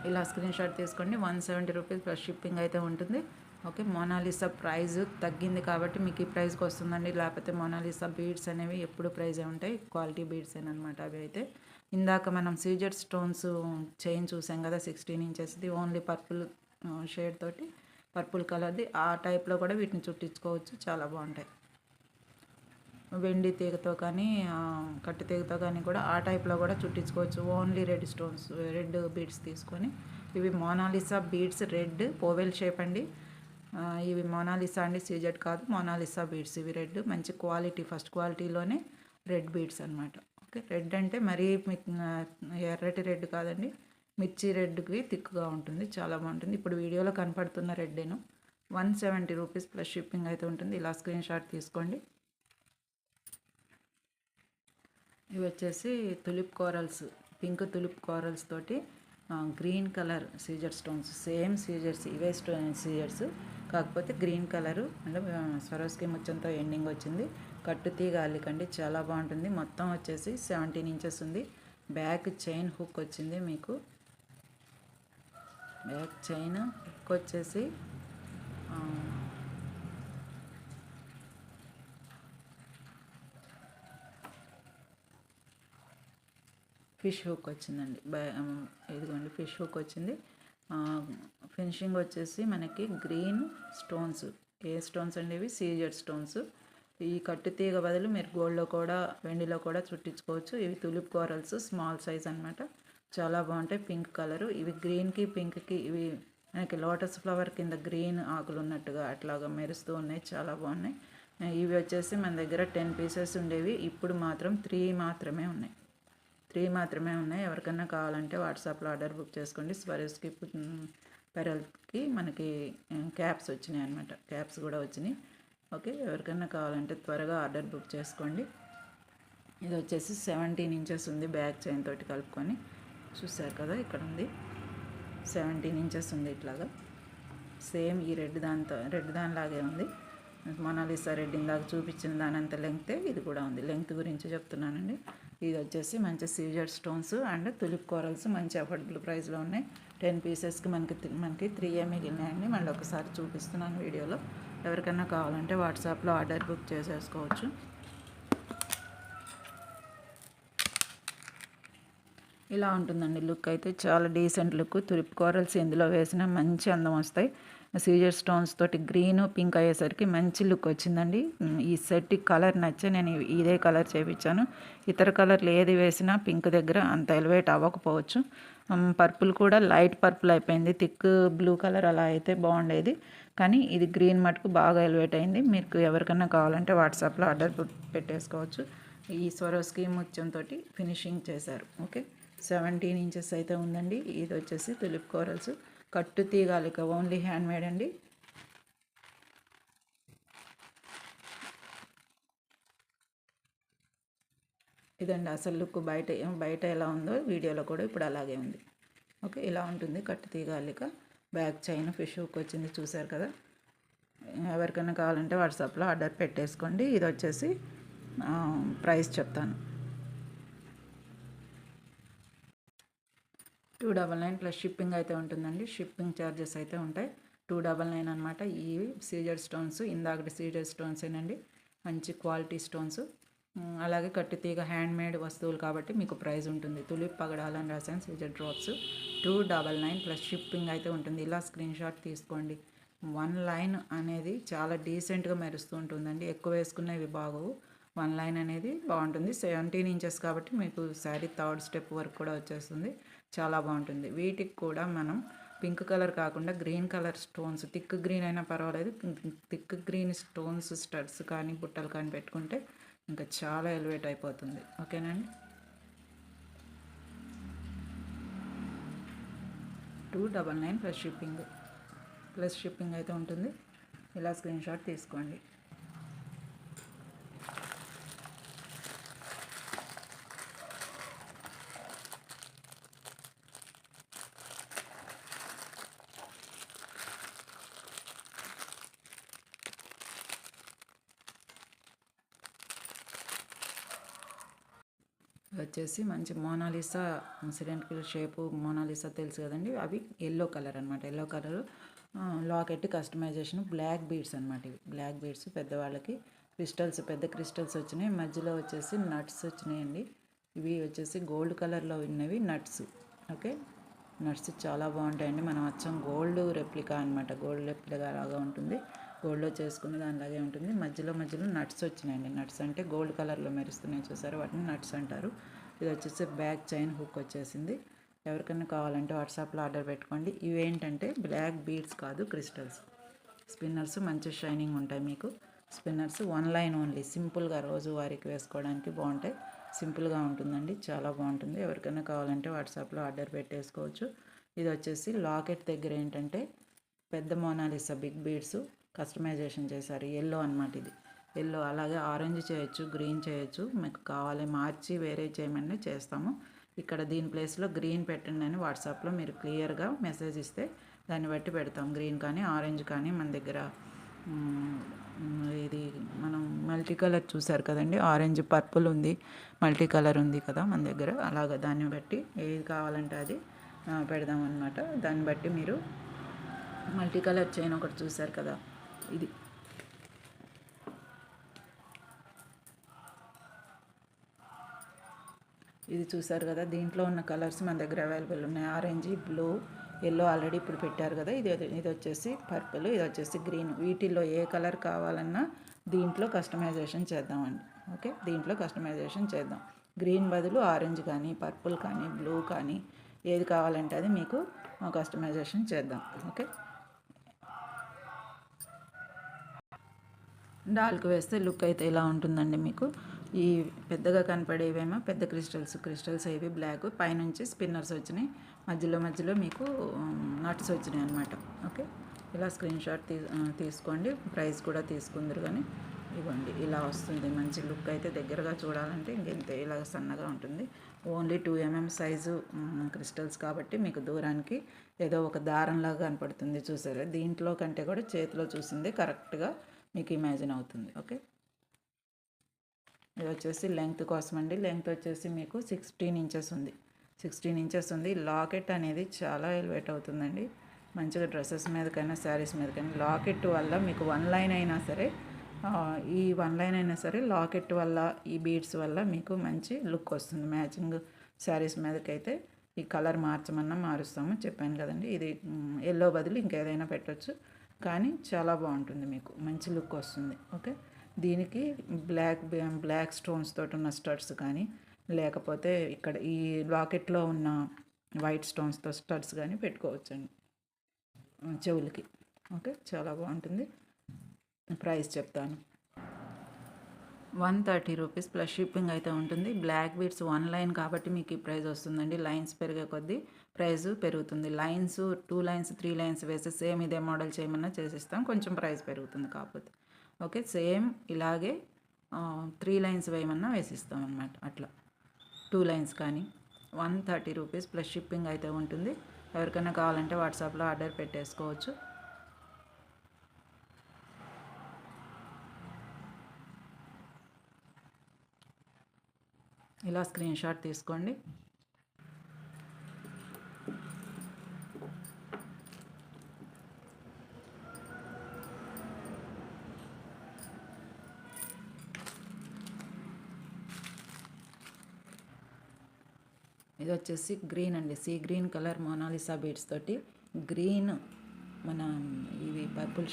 S1: ఇలా స్క్రీన్ షాట్ తీసుకోండి. 170 రూపీస్ ప్లస్ షిప్పింగ్ అయితే ఉంటుంది. ఓకే, మొనాలిసా ప్రైస్ తగ్గింది కాబట్టి మీకు ఈ ప్రైస్కి వస్తుందండి. లేకపోతే మొనాలిసా బీడ్స్ అనేవి ఎప్పుడు ప్రైజే ఉంటాయి, క్వాలిటీ బీడ్స్ అనమాట అవి అయితే. ఇందాక మనం సీజర్ స్టోన్స్ చైన్ చూసాం కదా, 16 ఇంచెస్ది, ఓన్లీ పర్పుల్ షేడ్ తోటి, పర్పుల్ కలర్ది. ఆ టైప్లో కూడా వీటిని చుట్టించుకోవచ్చు, చాలా బాగుంటాయి. వెండి తీగతో కానీ కట్టు తీగతో కానీ కూడా ఆ టైప్లో కూడా చుట్టించుకోవచ్చు. Only red stones, red beads తీసుకొని. ఇవి Mona Lisa beads red oval shape అండి. ఇవి మోనాలిసా అండి, సీజెడ్ కాదు, మోనాలిసా బీడ్స్. ఇవి రెడ్, మంచి క్వాలిటీ, ఫస్ట్ క్వాలిటీలోనే రెడ్ బీడ్స్ అనమాట. ఓకే, రెడ్ అంటే మరీ ఎర్రటి రెడ్ కాదండి, మిర్చి రెడ్కి థిక్గా ఉంటుంది, చాలా బాగుంటుంది. ఇప్పుడు వీడియోలో కనపడుతున్న రెడ్డేను. 170 రూపీస్ ప్లస్ షిప్పింగ్ అయితే ఉంటుంది. ఇలా స్క్రీన్ షాట్ తీసుకోండి. ఇవి వచ్చేసి tulip corals, pink tulip corals తోటి green colour Caesar stones. Same Caesars, ఇవే సీజర్స్, కాకపోతే గ్రీన్ కలరు అంటే స్వరోస్కి ముచ్చంతో ఎండింగ్ వచ్చింది. కట్టు తీగ అల్లికండి, చాలా బాగుంటుంది. మొత్తం వచ్చేసి 17 ఇంచెస్ ఉంది. బ్యాక్ చైన్ హుక్ వచ్చింది మీకు. బ్యాక్ చైన్ హుక్ వచ్చేసి ఫిష్ హుక్ వచ్చిందండి. ఇదిగోండి ఫిష్ హుక్ వచ్చింది. ఫినిషింగ్ వచ్చేసి మనకి గ్రీన్ స్టోన్స్. ఏ స్టోన్స్ అండి ఇవి? CZ stones. ఈ కట్టు తీగ బదులు మీరు గోల్డ్లో కూడా వెండిలో కూడా చుట్టించుకోవచ్చు. ఇవి తులిప్ కోరల్స్, స్మాల్ సైజ్ అనమాట, చాలా బాగుంటాయి. Pink colour. ఇవి గ్రీన్కి పింక్కి ఇవి మనకి లోటస్ ఫ్లవర్ కింద గ్రీన్ ఆకులు ఉన్నట్టుగా అట్లాగా మెరుస్తూ ఉన్నాయి, చాలా బాగున్నాయి. ఇవి వచ్చేసి మన దగ్గర 10 పీసెస్ ఉండేవి, ఇప్పుడు మాత్రం 3 మాత్రమే ఉన్నాయి. 3 మాత్రమే ఉన్నాయి. ఎవరికైనా కావాలంటే వాట్సాప్లో ఆర్డర్ బుక్ చేసుకోండి. స్వరోస్కి పెరల్కి మనకి క్యాప్స్ వచ్చినాయి అనమాట, క్యాప్స్ కూడా వచ్చినాయి. ఓకే, ఎవరికైనా కావాలంటే త్వరగా ఆర్డర్ బుక్ చేసుకోండి. ఇది వచ్చేసి 17 ఇంచెస్ ఉంది, బ్యాక్ చైన్ తోటి కలుపుకొని. చూసారు కదా, ఇక్కడ ఉంది 17 ఇంచెస్ ఉంది. ఇట్లాగా సేమ్ ఈ రెడ్ దానిలాగే ఉంది. మొనాలిసా రెడ్ ఇందాక చూపించిన దానంత లెంగ్తే ఇది కూడా ఉంది. లెంగ్త్ గురించి చెప్తున్నానండి. ఇది వచ్చేసి మంచి CZ stones and tulip corals, మంచి అఫోర్డబుల్ ప్రైస్లో ఉన్నాయి. 10 పీసెస్కి మనకి 3 మిగిలినాయండి. మళ్ళీ ఒకసారి చూపిస్తున్నాను వీడియోలో. ఎవరికైనా కావాలంటే వాట్సాప్లో ఆర్డర్ బుక్ చేసేసుకోవచ్చు. ఇలా ఉంటుందండి లుక్ అయితే, చాలా డీసెంట్ లుక్. తులిప్ కోరల్స్ ఎందులో వేసినా మంచి అందం వస్తాయి. సీజర్ స్టోన్స్ తోటి గ్రీన్ పింక్ అయ్యేసరికి మంచి లుక్ వచ్చిందండి. ఈ సెట్ కలర్ నచ్చే నేను ఇదే కలర్ చేయించాను. ఇతర కలర్లు ఏది వేసినా పింక్ దగ్గర అంత ఎలివేట్ అవ్వకపోవచ్చు. పర్పుల్ కూడా లైట్ పర్పుల్ అయిపోయింది, థిక్ బ్లూ కలర్ అలా అయితే బాగుండేది. కానీ ఇది గ్రీన్ మటుకు బాగా ఎలివేట్ అయింది. మీకు ఎవరికైనా కావాలంటే వాట్సాప్లో ఆర్డర్ పెట్టేసుకోవచ్చు. ఈ స్వరోస్కి ముత్యంతో ఫినిషింగ్ చేశారు. ఓకే, 17 ఇంచెస్ అయితే ఉందండి. ఇది వచ్చేసి తులిప్ కోరల్స్, కట్టు తీగాలిక, ఓన్లీ హ్యాండ్ మేడ్ అండి. ఇదండి అసలు లుక్. బయట ఎలా ఉందో వీడియోలో కూడా ఇప్పుడు అలాగే ఉంది. ఓకే, ఇలా ఉంటుంది కట్టు తీగాలిక. బ్యాక్ చైన్ ఫిష్ హుక్ వచ్చింది, చూసారు కదా. ఎవరికైనా కావాలంటే వాట్సాప్లో ఆర్డర్ పెట్టేసుకోండి. ఇది వచ్చేసి ప్రైస్ చెప్తాను. 299 ప్లస్ షిప్పింగ్ అయితే ఉంటుందండి. షిప్పింగ్ ఛార్జెస్ అయితే ఉంటాయి. 299 అనమాట. ఈ సీజర్ స్టోన్స్ ఇందాకటి సీజర్ స్టోన్సేనండి. మంచి క్వాలిటీ స్టోన్స్. అలాగే కట్టుతీగ హ్యాండ్మేడ్ వస్తువులు కాబట్టి మీకు ప్రైస్ ఉంటుంది. తులిప్ పగడాలని రాశాను సీజర్ డ్రాప్స్. 299 ప్లస్ షిప్పింగ్ అయితే ఉంటుంది. ఇలా స్క్రీన్ షాట్ తీసుకోండి. 1 లైన్ అనేది చాలా డీసెంట్గా మెరుస్తూ ఉంటుందండి. ఎక్కువ వేసుకునేవి బాగోవు. 1 లైన్ అనేది బాగుంటుంది. 17 ఇంచెస్ కాబట్టి మీకు శారీ థర్డ్ స్టెప్ వరకు కూడా వచ్చేస్తుంది. చాలా బాగుంటుంది. వీటికి కూడా మనం పింక్ కలర్ కాకుండా green colour stones, thick green అయినా పర్వాలేదు, థిక్ గ్రీన్ స్టోన్స్ స్టడ్స్ కానీ బుట్టలు కానీ పెట్టుకుంటే ఇంకా చాలా ఎలివేట్ అయిపోతుంది. ఓకేనండి. 299 ప్లస్ షిప్పింగ్ అయితే ఉంటుంది. ఇలా స్క్రీన్ షాట్ తీసుకోండి. వచ్చేసి మంచి మోనాలిసా సిలిండ్రికల్ షేపు మోనాలిసా తెలుసు కదండి. అవి ఎల్లో కలర్ అనమాట. Yellow colour locket customisation black beads అనమాట. ఇవి బ్లాక్ బీడ్స్ పెద్దవాళ్ళకి క్రిస్టల్స్, పెద్ద క్రిస్టల్స్ వచ్చినాయి. మధ్యలో వచ్చేసి నట్స్ వచ్చినాయండి. ఇవి వచ్చేసి గోల్డ్ కలర్లో ఉన్నవి నట్స్. ఓకే, నట్స్ చాలా బాగుంటాయండి. మనం అచ్చం గోల్డ్ రెప్లికా అనమాట. గోల్డ్ రెప్లికా లాగా ఉంటుంది. గోల్డ్లో చేసుకునే దానిలాగే ఉంటుంది. మధ్యలో నట్స్ వచ్చినాయండి. నట్స్ అంటే గోల్డ్ కలర్లో మెరుస్తున్నాయి చూసారు, వాటిని నట్స్ అంటారు. ఇది వచ్చేసి బ్యాక్ చైన్ హుక్ వచ్చేసింది. ఎవరికైనా కావాలంటే వాట్సాప్లో ఆర్డర్ పెట్టుకోండి. ఇవేంటంటే బ్లాక్ బీడ్స్ కాదు, క్రిస్టల్స్. స్పిన్నర్స్ మంచి షైనింగ్ ఉంటాయి మీకు. Spinners 1 line only. సింపుల్గా రోజు వారికి వేసుకోవడానికి బాగుంటాయి. సింపుల్గా ఉంటుందండి, చాలా బాగుంటుంది. ఎవరికైనా కావాలంటే వాట్సాప్లో ఆర్డర్ పెట్టేసుకోవచ్చు. ఇది వచ్చేసి లాకెట్ దగ్గర ఏంటంటే పెద్ద మోనాలిసా బిగ్ బీడ్స్ కస్టమైజేషన్ చేశారు. ఎల్లో అనమాట. ఇది ఎల్లో. అలాగే ఆరెంజ్ చేయొచ్చు, గ్రీన్ చేయొచ్చు. మీకు కావాలి మార్చి వేరే చేయమని చేస్తాము. ఇక్కడ దీని ప్లేస్లో గ్రీన్ పెట్టండి అని వాట్సాప్లో మీరు క్లియర్గా మెసేజ్ ఇస్తే దాన్ని బట్టి పెడతాం. గ్రీన్ కానీ ఆరెంజ్ కానీ మన దగ్గర ఇది మనం మల్టీ కలర్ చూసారు కదండి, ఆరెంజ్ పర్పుల్ ఉంది, మల్టీ కలర్ ఉంది కదా మన దగ్గర. అలాగ దాన్ని బట్టి ఏది కావాలంటే అది పెడదాం అనమాట. దాన్ని బట్టి మీరు మల్టీ కలర్ చైన్ ఒకటి చూసారు కదా, ఇది ఇది చూసారు కదా. దీంట్లో ఉన్న కలర్స్ మన దగ్గర అవైలబుల్ ఉన్నాయి. ఆరెంజ్, బ్లూ, ఎల్లో ఆల్రెడీ ఇప్పుడు పెట్టారు కదా. ఇది వచ్చేసి పర్పుల్, ఇది వచ్చేసి గ్రీన్. వీటిల్లో ఏ కలర్ కావాలన్నా దీంట్లో కస్టమైజేషన్ చేద్దామండి. ఓకే, దీంట్లో కస్టమైజేషన్ చేద్దాం. గ్రీన్ బదులు ఆరెంజ్ కానీ పర్పుల్ కానీ బ్లూ కానీ ఏది కావాలంటే అది మీకు కస్టమైజేషన్ చేద్దాం. ఓకే, డాల్కి వేస్తే లుక్ అయితే ఇలా ఉంటుందండి మీకు. ఈ పెద్దగా కనపడేవేమో పెద్ద క్రిస్టల్స్ ఏవి బ్లాక్, పైనుంచి స్పిన్నర్స్ వచ్చినాయి, మధ్యలో మీకు నట్స్ వచ్చినాయి అనమాట. ఓకే, ఇలా స్క్రీన్ షాట్ తీసుకోండి. ప్రైస్ కూడా తీసుకుందరు కానీ ఇవ్వండి. ఇలా వస్తుంది మంచి లుక్ అయితే. దగ్గరగా చూడాలంటే ఇంకెంత ఇలా సన్నగా ఉంటుంది. ఓన్లీ 2mm సైజు క్రిస్టల్స్ కాబట్టి మీకు దూరానికి ఏదో ఒక దారంలాగా కనపడుతుంది చూసారా. దీంట్లో కంటే కూడా చేతిలో చూసిందే కరెక్ట్గా మీకు ఇమాజిన్ అవుతుంది. ఓకే, ఇది వచ్చేసి లెంగ్త్ కోసం అండి. లెంగ్త్ వచ్చేసి మీకు 16 ఇంచెస్ ఉంది. 16 ఇంచెస్ ఉంది. లాకెట్ అనేది చాలా ఎలివేట్ అవుతుందండి. మంచిగా డ్రెస్సెస్ మీదకైనా శారీస్ మీదకైనా లాకెట్ వల్ల మీకు 1 లైన్ అయినా సరే, ఈ 1 లైన్ అయినా సరే లాకెట్ వల్ల, ఈ బీడ్స్ వల్ల మీకు మంచి లుక్ వస్తుంది. మ్యాచింగ్ శారీస్ మీదకైతే ఈ కలర్ మార్చమన్నా మారుస్తాము, చెప్పాను కదండి. ఇది ఎల్లో బదులు ఇంకేదైనా పెట్టచ్చు, కానీ చాలా బాగుంటుంది, మీకు మంచి లుక్ వస్తుంది. ఓకే, దీనికి బ్లాక్ స్టోన్స్ తోటి ఉన్న స్టడ్స్ కానీ, లేకపోతే ఇక్కడ ఈ లాకెట్లో ఉన్న వైట్ స్టోన్స్తో స్టడ్స్ కానీ పెట్టుకోవచ్చండి చెవులకి. ఓకే, చాలా బాగుంటుంది. ప్రైస్ చెప్తాను. 130 రూపీస్ ప్లస్ షిప్పింగ్ అయితే ఉంటుంది. బ్లాక్ బీడ్స్ 1 లైన్ కాబట్టి మీకు ఈ ప్రైస్ వస్తుందండి. లైన్స్ పెరిగే కొద్దీ ప్రైస్ పెరుగుతుంది. లైన్స్ 2 లైన్స్ 3 లైన్స్ వేసి సేమ్ ఇదే మోడల్ చేయమన్నా చేసిస్తాం, కొంచెం ప్రైస్ పెరుగుతుంది కాకపోతే. ఓకే, సేమ్ ఇలాగే 3 లైన్స్ వేయమన్నా వేసిస్తాం అనమాట. అట్లా 2 లైన్స్ కానీ 130 రూపీస్ ప్లస్ షిప్పింగ్ అయితే ఉంటుంది. ఎవరికైనా కావాలంటే వాట్సాప్లో ఆర్డర్ పెట్టేసుకోవచ్చు. ఇలా స్క్రీన్ షాట్ తీసుకోండి. ఇది వచ్చేసి గ్రీన్ అండి, sea green colour Monalisa beads తోటి గ్రీన్ మన ఇవి పర్పుల్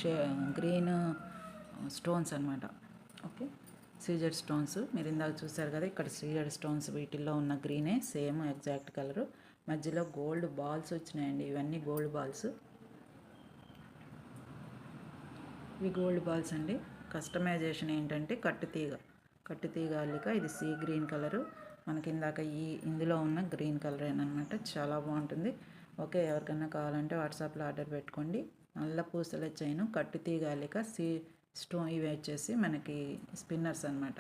S1: గ్రీన్ స్టోన్స్ అనమాట. ఓకే, సీజెడ్ స్టోన్స్ మీరు ఇందాక చూసారు కదా, ఇక్కడ సీజెడ్ స్టోన్స్ వీటిల్లో ఉన్న గ్రీనే సేమ్ ఎగ్జాక్ట్ కలరు. మధ్యలో గోల్డ్ బాల్స్ వచ్చినాయండి, ఇవన్నీ గోల్డ్ బాల్స్. ఇవి గోల్డ్ బాల్స్ అండి. కస్టమైజేషన్ ఏంటంటే కట్టుతీగ అల్లిక. ఇది సీ గ్రీన్ కలరు, మనకి ఇందాక ఇందులో ఉన్న గ్రీన్ కలర్ అనమాట. చాలా బాగుంటుంది. ఓకే, ఎవరికైనా కావాలంటే వాట్సాప్లో ఆర్డర్ పెట్టుకోండి. నల్ల పూసల చైను, కట్టుతీగ అల్లిక, స్టోన్. ఇవి వచ్చేసి మనకి స్పిన్నర్స్ అనమాట.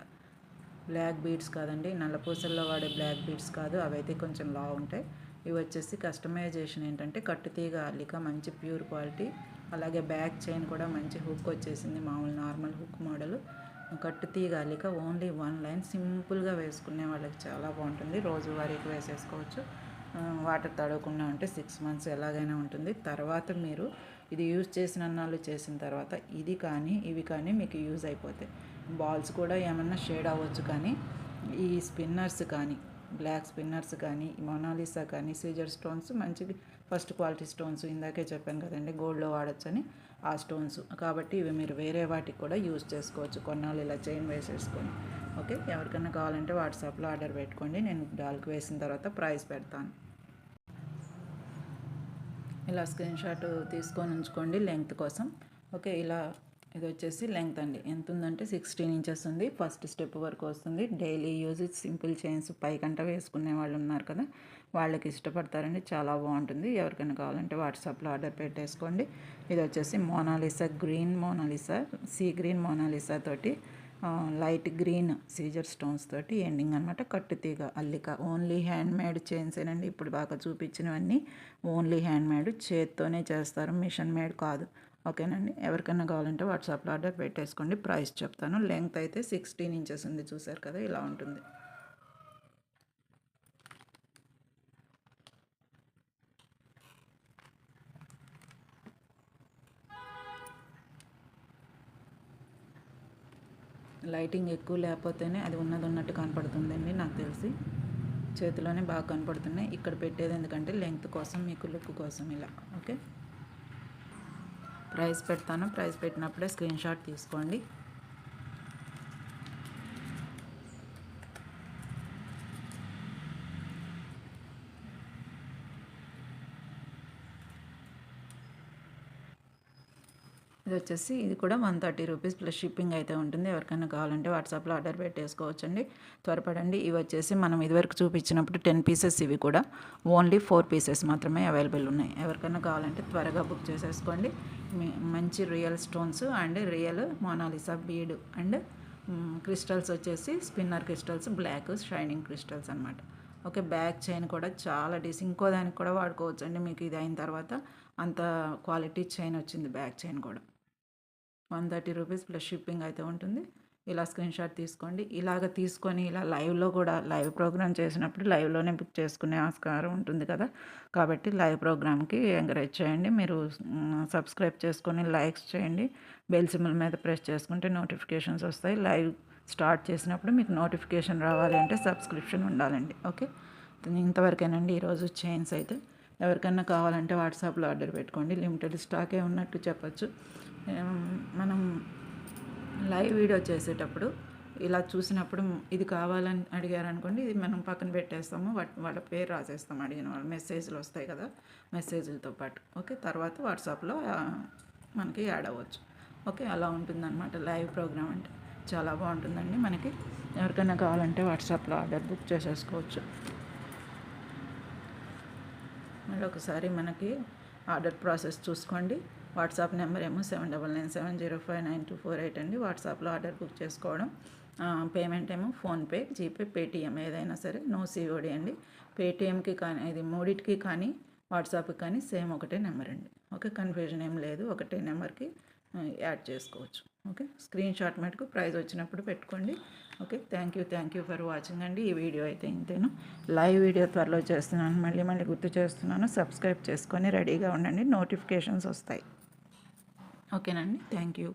S1: బ్లాక్ బీడ్స్ కాదండి, నల్ల పూసల్లో వాడే బ్లాక్ బీడ్స్ కాదు, అవైతే కొంచెం లా ఉంటాయి. ఇవి వచ్చేసి కస్టమైజేషన్ ఏంటంటే కట్టుతీగ అల్లిక, మంచి ప్యూర్ క్వాలిటీ. అలాగే బ్యాక్ చైన్ కూడా మంచి హుక్ వచ్చేసింది, మామూలు నార్మల్ హుక్ మోడల్. కట్టుతీగ అల్లిక, ఓన్లీ 1 లైన్, సింపుల్గా వేసుకునే వాళ్ళకి చాలా బాగుంటుంది. రోజువారీకి వేసేసుకోవచ్చు. వాటర్ తడవకుండా ఉంటే 6 మంత్స్ ఎలాగైనా ఉంటుంది. తర్వాత మీరు ఇది యూజ్ చేసిన అన్నాళ్ళు చేసిన తర్వాత ఇవి కానీ మీకు యూజ్ అయిపోతాయి. బాల్స్ కూడా ఏమన్నా షేడ్ అవ్వచ్చు, కానీ ఈ స్పిన్నర్స్ కానీ, బ్లాక్ స్పిన్నర్స్ కానీ, మొనాలిసా కానీ, సీజర్ స్టోన్స్ మంచి ఫస్ట్ క్వాలిటీ స్టోన్స్. ఇందాకే చెప్పాను కదండి, గోల్డ్లో వాడచ్చని ఆ స్టోన్స్. కాబట్టి ఇవి మీరు వేరే వాటికి కూడా యూజ్ చేసుకోవచ్చు, కొన్నాళ్ళు ఇలా చైన్ వేసేసుకొని. ఓకే, ఎవరికైనా కావాలంటే వాట్సాప్లో ఆర్డర్ పెట్టుకోండి, నేను డాల్కి వేసిన తర్వాత ప్రైస్ పెడతాను. ఇలా స్క్రీన్ షాట్ తీసుకొని ఉంచుకోండి లెంగ్త్ కోసం. ఓకే, ఇలా ఇది వచ్చేసి లెంగ్త్ అండి, ఎంత ఉందంటే 16 ఇంచెస్ ఉంది. ఫస్ట్ స్టెప్ వరకు వస్తుంది. డైలీ యూజ్ సింపుల్ చైన్స్ పైకంట వేసుకునే వాళ్ళు ఉన్నారు కదా, వాళ్ళకి ఇష్టపడతారండి, చాలా బాగుంటుంది. ఎవరికైనా కావాలంటే వాట్సాప్లో ఆర్డర్ పెట్టేసుకోండి. ఇది వచ్చేసి Monalisa green Monalisa, sea green Monalisa తోటి లైట్ గ్రీన్ సీజర్ స్టోన్స్ తోటి ఎండింగ్ అనమాట. కట్టుతీగ అల్లిక, ఓన్లీ హ్యాండ్ మేడ్ చైన్సేనండి. ఇప్పుడు బాగా చూపించినవన్నీ ఓన్లీ హ్యాండ్ మేడ్, చేత్తోనే చేస్తారు, మిషన్ మేడ్ కాదు. ఓకేనండి, ఎవరికైనా కావాలంటే వాట్సాప్లో ఆర్డర్ పెట్టేసుకోండి. ప్రైస్ చెప్తాను. లెంగ్త్ అయితే 16 ఇంచెస్ ఉంది, చూసారు కదా, ఇలా ఉంటుంది. లైటింగ్ ఎక్కువ లేకపోతేనే అది ఉన్నట్టు కనపడుతుందండి, నాకు తెలిసి చేతిలోనే బాగా కనపడుతున్నాయి. ఇక్కడ పెట్టేది ఎందుకంటే లెంగ్త్ కోసం, మీకు లుక్ కోసం ఇలా. ఓకే, ప్రైస్ పెడతాను. ప్రైస్ పెట్టినప్పుడే స్క్రీన్ షాట్ తీసుకోండి. ఇది వచ్చేసి ఇది కూడా 130 రూపీస్ ప్లస్ షిప్పింగ్ అయితే ఉంటుంది. ఎవరికైనా కావాలంటే వాట్సాప్లో ఆర్డర్ పెట్టేసుకోవచ్చండి. త్వరపడండి. ఇవి వచ్చేసి మనం ఇదివరకు చూపించినప్పుడు 10 పీసెస్, ఇవి కూడా ఓన్లీ 4 పీసెస్ మాత్రమే అవైలబుల్ ఉన్నాయి. ఎవరికైనా కావాలంటే త్వరగా బుక్ చేసేసుకోండి. మంచి real stones and real Mona Lisa bead and crystals వచ్చేసి spinner crystals, black shining crystals అనమాట. ఓకే, బ్యాక్ చైన్ కూడా చాలా ఇంకో దానికి కూడా వాడుకోవచ్చు అండి. మీకు ఇది అయిన తర్వాత అంత క్వాలిటీ చైన్ వచ్చింది, బ్యాక్ చైన్ కూడా. 130 రూపీస్ ప్లస్ షిప్పింగ్ అయితే ఉంటుంది. ఇలా స్క్రీన్ షాట్ తీసుకోండి. ఇలాగ తీసుకొని ఇలా లైవ్లో కూడా లైవ్ ప్రోగ్రామ్ చేసినప్పుడు లైవ్లోనే బుక్ చేసుకునే ఆస్కారం ఉంటుంది కదా, కాబట్టి లైవ్ ప్రోగ్రామ్కి ఎంకరేజ్ చేయండి. మీరు సబ్స్క్రైబ్ చేసుకొని లైక్స్ చేయండి. బెల్ సింబల్ మీద ప్రెస్ చేసుకుంటే నోటిఫికేషన్స్ వస్తాయి. లైవ్ స్టార్ట్ చేసినప్పుడు మీకు నోటిఫికేషన్ రావాలి అంటే సబ్స్క్రిప్షన్ ఉండాలండి. ఓకే, ఇంతవరకేనండి ఈరోజు చైన్స్ అయితే. ఎవరికైనా కావాలంటే వాట్సాప్లో ఆర్డర్ పెట్టుకోండి. లిమిటెడ్ స్టాకే ఉన్నట్టు చెప్పచ్చు. మనం లైవ్ వీడియో చేసేటప్పుడు ఇలా చూసినప్పుడు ఇది కావాలని అడిగారనుకోండి, ఇది మనం పక్కన పెట్టేస్తాము, వాళ్ళ పేరు రాసేస్తాము, అడిగిన వాళ్ళు మెసేజ్లు వస్తాయి కదా, మెసేజ్లతో పాటు. ఓకే, తర్వాత వాట్సాప్లో మనకి యాడ్ అవ్వచ్చు. ఓకే, అలా ఉంటుందన్నమాట లైవ్ ప్రోగ్రామ్ అంటే. చాలా బాగుంటుందండి. మనకి ఎవరికైనా కావాలంటే వాట్సాప్లో ఆర్డర్ బుక్ చేసేసుకోవచ్చు. మళ్ళీ ఒకసారి మనకి ఆర్డర్ ప్రాసెస్ చూసుకోండి. వాట్సాప్ నెంబర్ ఏమో 7997059248 అండి. వాట్సాప్లో ఆర్డర్ బుక్ చేసుకోవడం. పేమెంట్ ఏమో ఫోన్పే, జీపే, పేటిఎం ఏదైనా సరే, నో సిఓడి అండి. పేటిఎంకి కానీ, ఇది మూడింటికి కానీ వాట్సాప్కి కానీ సేమ్ ఒకటే నెంబర్ అండి. ఓకే, కన్ఫ్యూజన్ ఏం లేదు, ఒకటే నెంబర్కి యాడ్ చేసుకోవచ్చు. ఓకే, స్క్రీన్ షాట్ మటుకు ప్రైస్ వచ్చినప్పుడు పెట్టుకోండి. Okay, thank you for watching అండి. ఈ వీడియో అయితే ఇంతేను. లైవ్ వీడియో త్వరలో చేస్తున్నాను, మళ్ళీ గుర్తు చేస్తున్నాను. సబ్స్క్రైబ్ చేసుకొని రెడీగా ఉండండి, నోటిఫికేషన్స్ వస్తాయి. ఓకేనండి, థ్యాంక్ యూ.